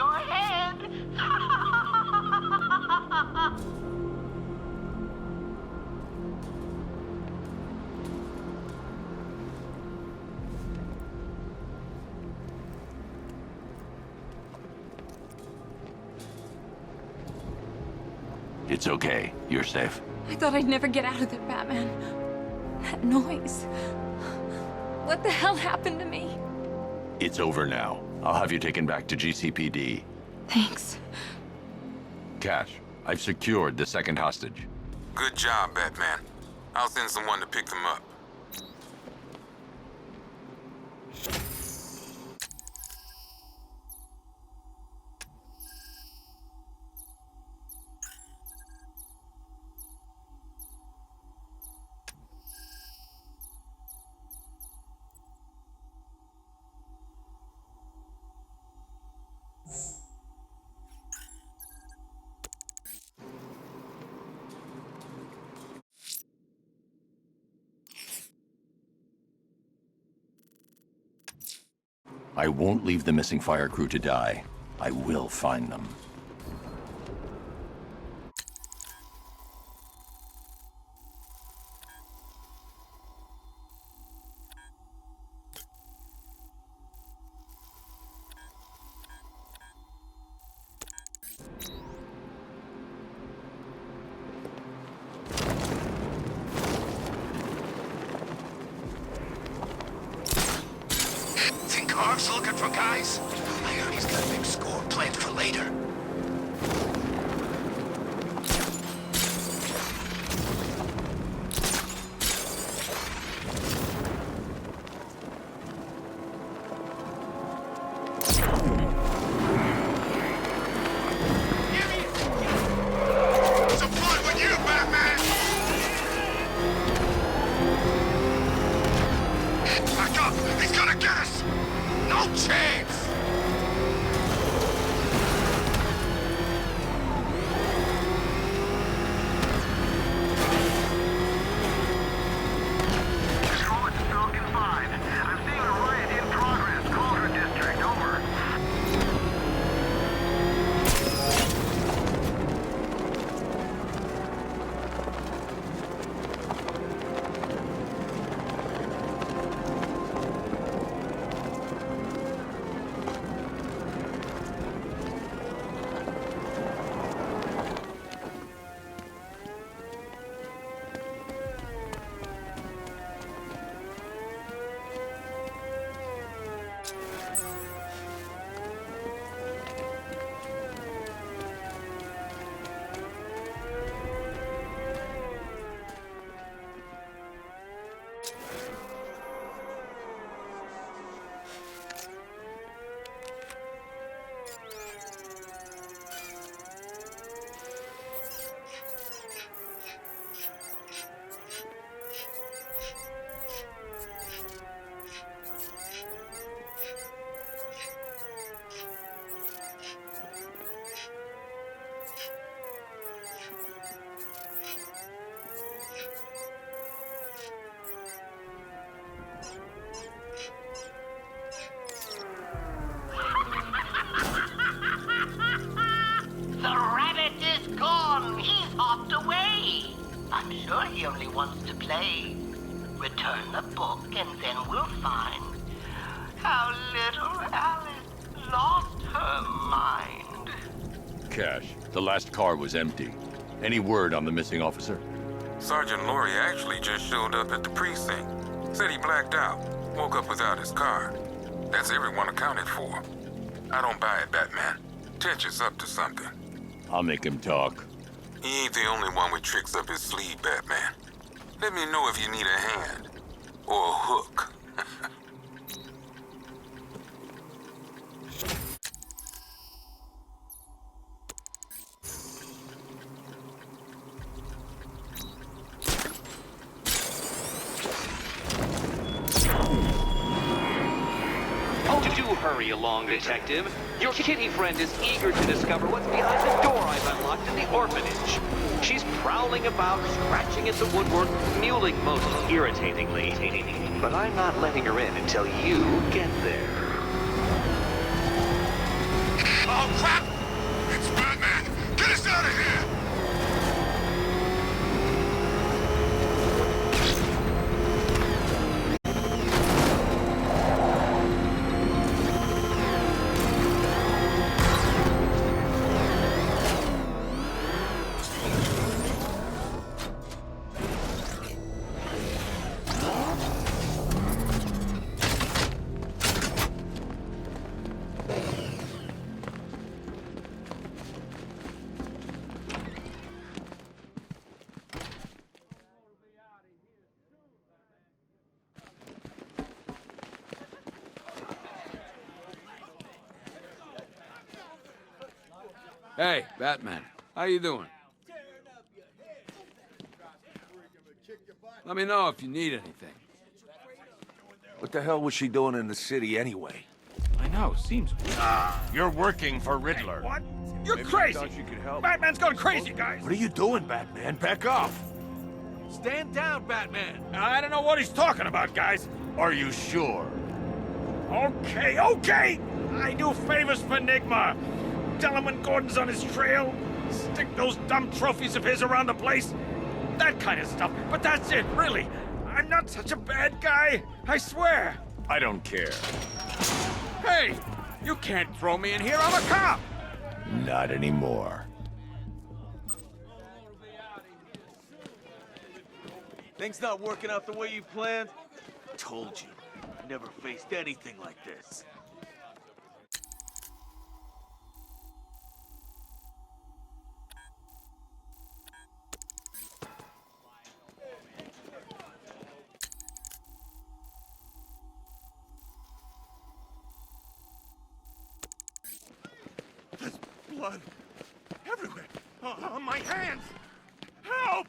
your head. It's okay. You're safe. I thought I'd never get out of there, Batman. That noise. What the hell happened to me? It's over now. I'll have you taken back to GCPD. Thanks. Cash, I've secured the second hostage. Good job, Batman. I'll send someone to pick them up. I won't leave the missing fire crew to die. I will find them. Think Harv's looking for guys? I heard he's got a big score planned for later. Support with you, Batman! Back up! He's gonna get us! No chance! Control, it's Falcon 5. I'm seeing a riot in progress. Cauldron District, over. The rabbit is gone. He's hopped away. I'm sure he only wants to play. Return the book and then we'll find how little Alice lost her mind. Cash, the last car was empty. Any word on the missing officer? Sergeant Laurie actually just showed up at the precinct. Said he blacked out. Woke up without his car. That's everyone accounted for. I don't buy it, Batman. Tench is up to something. I'll make him talk. He ain't the only one with tricks up his sleeve, Batman. Let me know if you need a hand. Or a hook. Do hurry along, Detective. Your kitty friend is eager to discover what's behind the door I've unlocked in the orphanage. She's prowling about, scratching at the woodwork, mewling most irritatingly. But I'm not letting her in until you get there. Oh, Hey, Batman. How you doing? Let me know if you need anything. What the hell was she doing in the city anyway? I know, seems weird. You're working for Riddler. What? You're Maybe crazy! you thought you could help. Batman's gone crazy, guys! What are you doing, Batman? Back off! Stand down, Batman. I don't know what he's talking about, guys. Are you sure? Okay, okay! I do favors for Enigma. Tell him when Gordon's on his trail. Stick those dumb trophies of his around the place. That kind of stuff. But that's it, really. I'm not such a bad guy. I swear. I don't care. Hey! You can't throw me in here. I'm a cop! Not anymore. Things not working out the way you planned? Told you. Never faced anything like this. There's blood everywhere. On my hands. Help!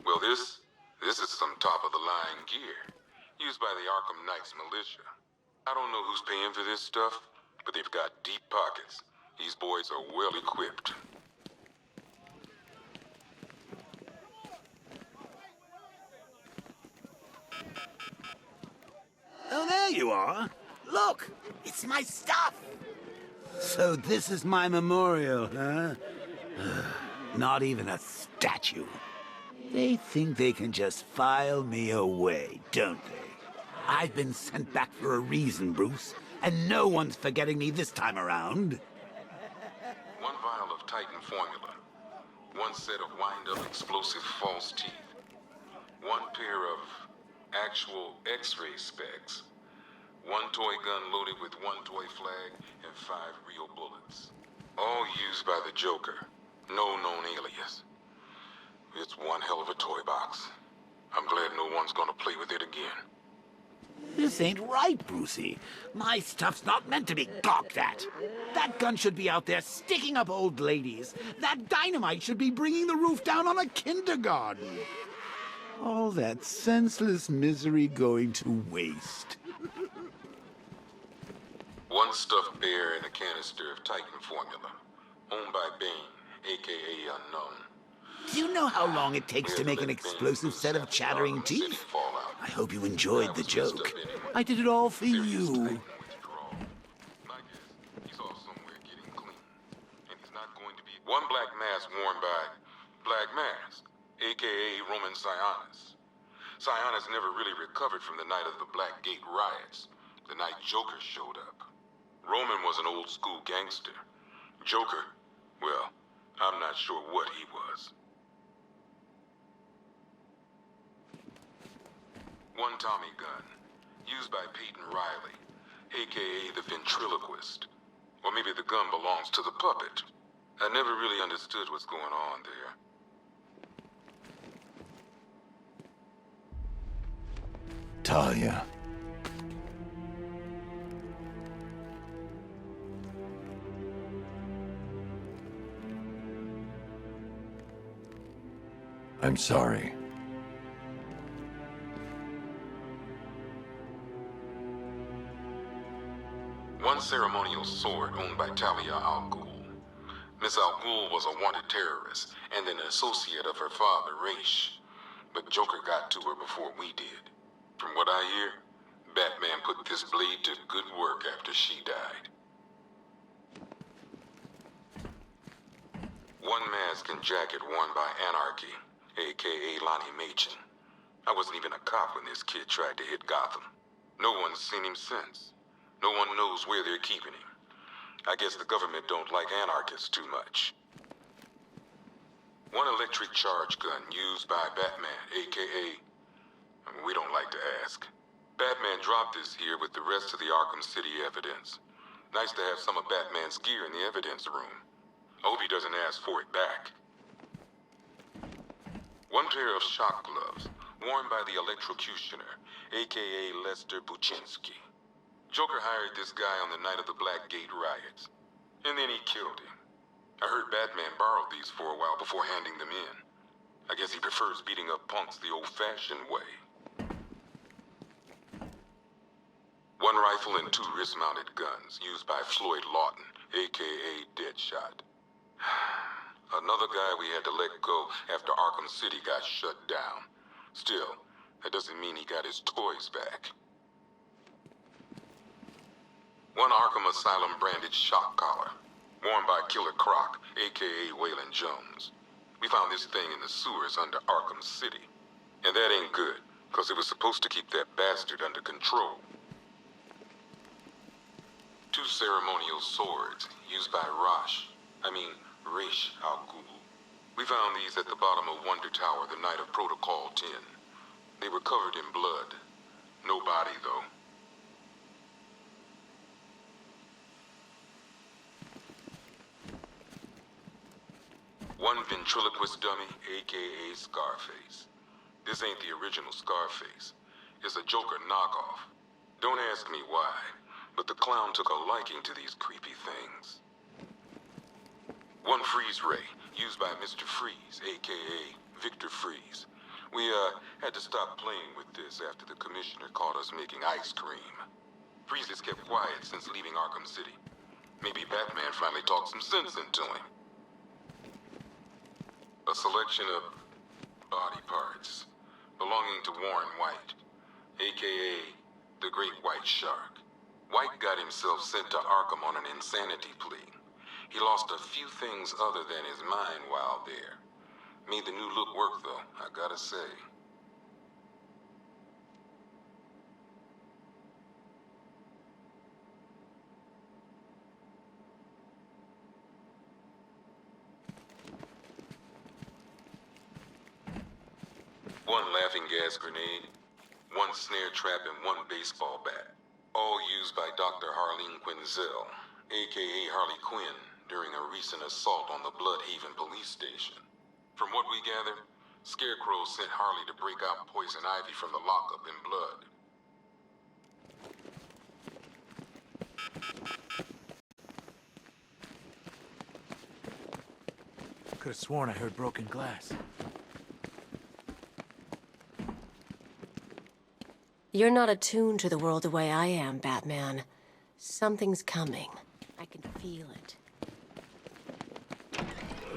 Well, this is some top-of-the-line gear, used by the Arkham Knight's militia. I don't know who's paying for this stuff, but they've got deep pockets. These boys are well equipped. Oh, there you are. Look, it's my stuff. So this is my memorial, huh? Not even a statue. They think they can just file me away, don't they? I've been sent back for a reason, Bruce, and no one's forgetting me this time around. One vial of Titan formula, one set of wind-up explosive false teeth, one pair of actual X-ray specs, one toy gun loaded with one toy flag, and 5 real bullets. All used by the Joker. No known alias. It's one hell of a toy box. I'm glad no one's gonna play with it again. This ain't right, Brucey. My stuff's not meant to be gawked at. That gun should be out there sticking up old ladies. That dynamite should be bringing the roof down on a kindergarten. All that senseless misery going to waste. One stuffed bear and a canister of Titan formula, owned by Bane, aka Unknown. Do you know how long it takes to make an explosive set of chattering teeth? I hope you enjoyed the joke. I did it all for you. One black mask worn by Black Mask, aka Roman Sionis. Sionis never really recovered from the night of the Black Gate riots, the night Joker showed up. Roman was an old school gangster. Joker, well, I'm not sure what he was. One Tommy gun, used by Peyton Riley, aka the ventriloquist. Or maybe the gun belongs to the puppet. I never really understood what's going on there. Talia. I'm sorry. One ceremonial sword owned by Talia al Ghul. Miss al Ghul was a wanted terrorist and an associate of her father, Raish. But Joker got to her before we did. From what I hear, Batman put this blade to good work after she died. mask and jacket worn by Anarchy, aka Lonnie Machin. I wasn't even a cop when this kid tried to hit Gotham. No one's seen him since. No one knows where they're keeping him. I guess the government don't like anarchists too much. One electric charge gun used by Batman, aka... we don't like to ask. Batman dropped this here with the rest of the Arkham City evidence. Nice to have some of Batman's gear in the evidence room. I hope he doesn't ask for it back. One pair of shock gloves, worn by the electrocutioner, aka Lester Buczynski. Joker hired this guy on the night of the Blackgate riots, and then he killed him. I heard Batman borrowed these for a while before handing them in. I guess he prefers beating up punks the old-fashioned way. One rifle and 2 wrist-mounted guns used by Floyd Lawton, aka Deadshot. Another guy we had to let go after Arkham City got shut down. Still, that doesn't mean he got his toys back. One Arkham Asylum branded shock collar, worn by Killer Croc, aka Waylon Jones. We found this thing in the sewers under Arkham City. And that ain't good, because it was supposed to keep that bastard under control. 2 ceremonial swords used by Ra's al Ghul. We found these at the bottom of Wonder Tower the night of Protocol 10. They were covered in blood. No body, though. One ventriloquist dummy, aka Scarface. This ain't the original Scarface. It's a Joker knockoff. Don't ask me why, but the clown took a liking to these creepy things. One freeze ray, used by Mr. Freeze, aka Victor Freeze. We, had to stop playing with this after the commissioner caught us making ice cream. Freeze has kept quiet since leaving Arkham City. Maybe Batman finally talked some sense into him. A selection of body parts belonging to Warren White, aka the Great White Shark. White got himself sent to Arkham on an insanity plea. He lost a few things other than his mind while there. Made the new look work, though, I gotta say. One laughing gas grenade, one snare trap, and one baseball bat. All used by Dr. Harleen Quinzel, aka Harley Quinn, during a recent assault on the Bloodhaven police station. From what we gather, Scarecrow sent Harley to break out Poison Ivy from the lockup in blood. Could have sworn I heard broken glass. You're not attuned to the world the way I am, Batman. Something's coming. I can feel it.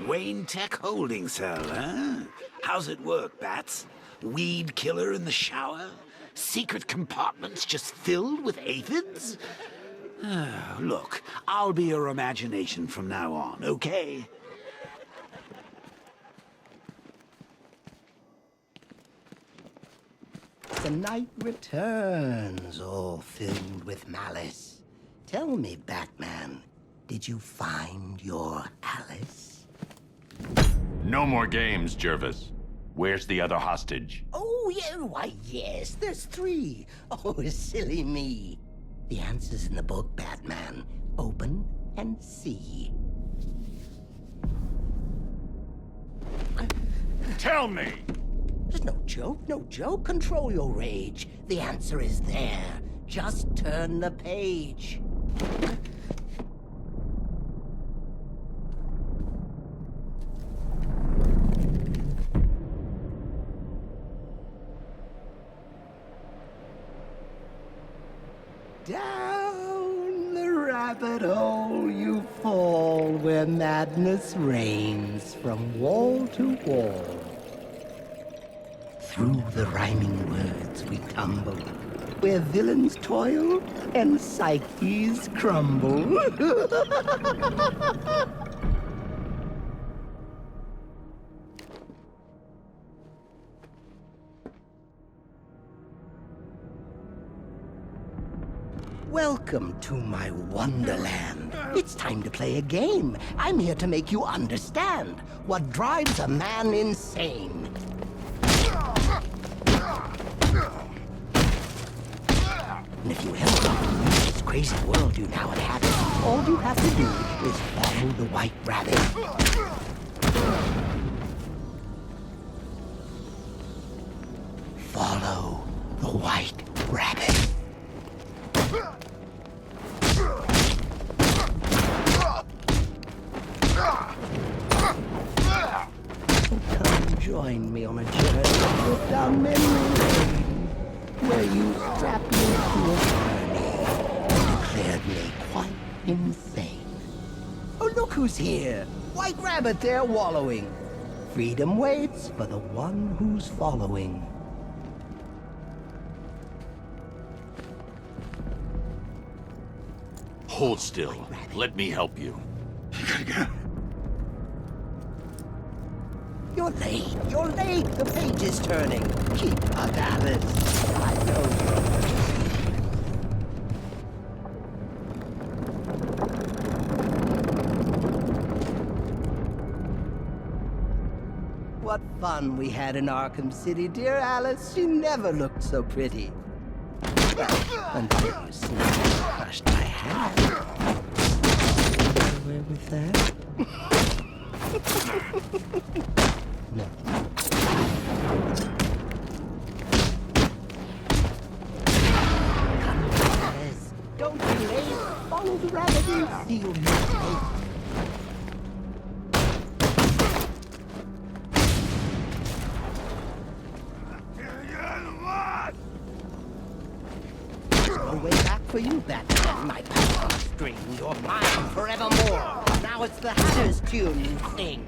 Wayne Tech holding cell, huh? How's it work, Bats? Weed killer in the shower? Secret compartments just filled with aphids? Look, I'll be your imagination from now on, okay? The night returns, all filled with malice. Tell me, Batman, did you find your Alice? No more games, Jervis. Where's the other hostage? Oh, yeah, why, yes, there's 3. Oh, silly me. The answer's in the book, Batman. Open and see. Tell me! There's no joke, no joke. Control your rage. The answer is there. Just turn the page. Down the rabbit hole you fall, where madness reigns from wall to wall. Through the rhyming words we tumble, where villains toil and psyches crumble. Welcome to my wonderland. It's time to play a game. I'm here to make you understand what drives a man insane. And if you ever want to leave this crazy world you now inhabit, all you have to do is follow the White Rabbit. Follow the White Rabbit. Come join me on a journey down memory lane, where you strapped me to a journey and declared me quite insane. Oh, look who's here! White Rabbit there wallowing. Freedom waits for the one who's following. Hold still. Let me help you. You're late. You're late. The page is turning. Keep up, Alice. I know you're... What fun we had in Arkham City, dear Alice. You never looked so pretty. Until you slipped and crushed my hand. Get away with that? No. Come, Alice. Don't be late. Follow the rabbit and seal your fate. No way back for you, Batman. My power on a string. You're mine forevermore. Now it's the Hatter's tune you sing.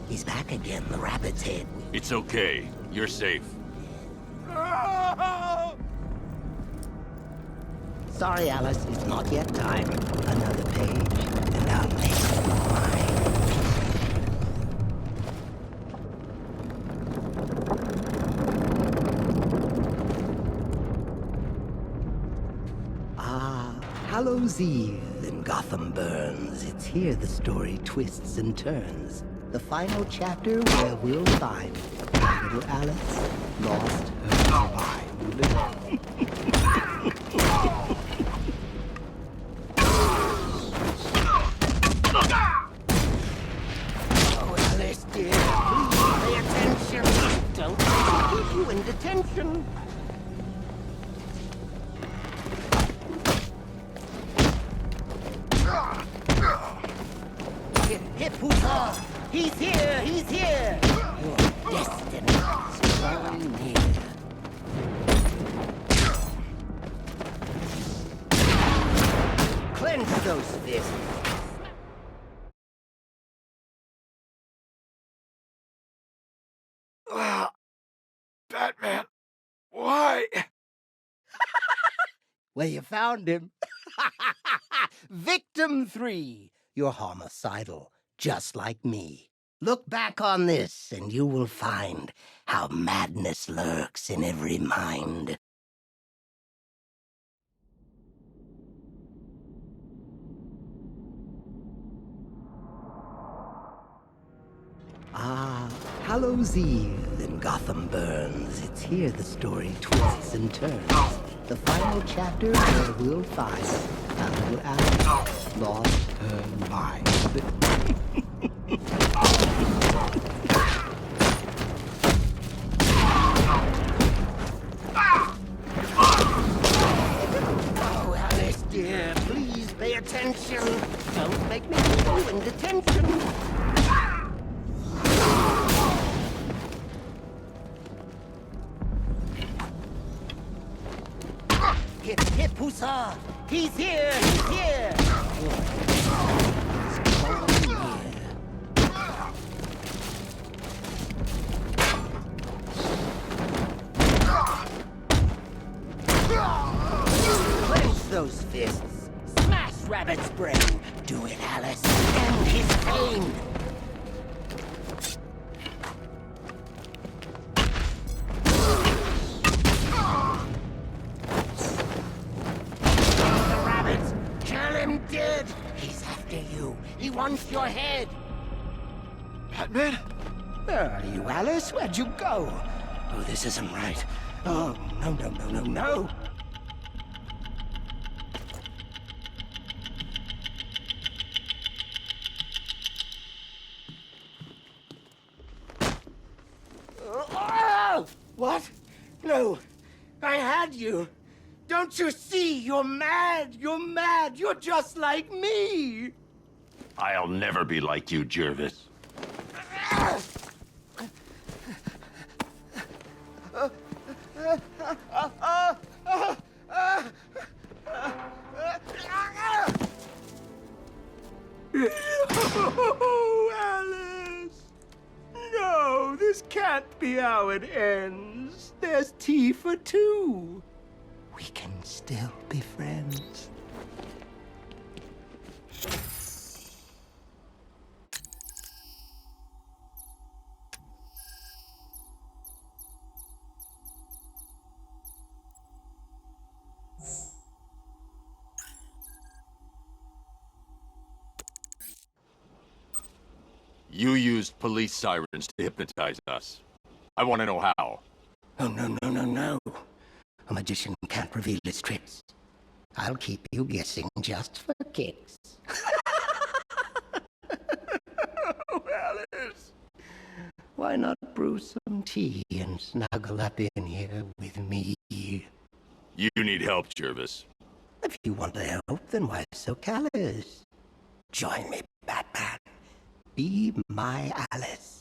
He's back again, the rabbit's head. It's okay. You're safe. Sorry, Alice, it's not yet time. Another page, and I'll make you mine. Ah, Hallows Eve and Gotham burns. It's here the story twists and turns. The final chapter where we'll find little Alice lost her mind. Oh, Alice, dear, please pay attention. Don't keep you in detention. Hip, hoo-ha! He's here! He's here! Your destiny is drawing near. Clench those fists. Batman, why? Well, you found him. Victim 3. You're homicidal, just like me. Look back on this, and you will find how madness lurks in every mind. Ah, Hallows Eve and Gotham burns. It's here the story twists and turns. The final chapter where we'll find how little Alice lost her mind. Oh, Alice, dear, please pay attention. Don't make me keep you in detention. Hip, hip, huzzah! He's here! He's here! Clench those fists. End his pain! Kill the rabbits! Kill him dead! He's after you. He wants your head. Batman? Where are you, Alice? Where'd you go? Oh, this isn't right. Oh, no, no, no, no, no. Oh! What? No. I had you. Don't you see? You're mad. You're mad. You're just like me. I'll never be like you, Jervis. Oh, Alice! No, this can't be how it ends. There's tea for two. We can still be friends. You used police sirens to hypnotize us. I want to know how. Oh, no, no, no, no. A magician can't reveal his tricks. I'll keep you guessing just for kicks. Oh, Alice. Why not brew some tea and snuggle up in here with me? You need help, Jervis. If you want to help, then why so callous? Join me, Batman. Be my Alice.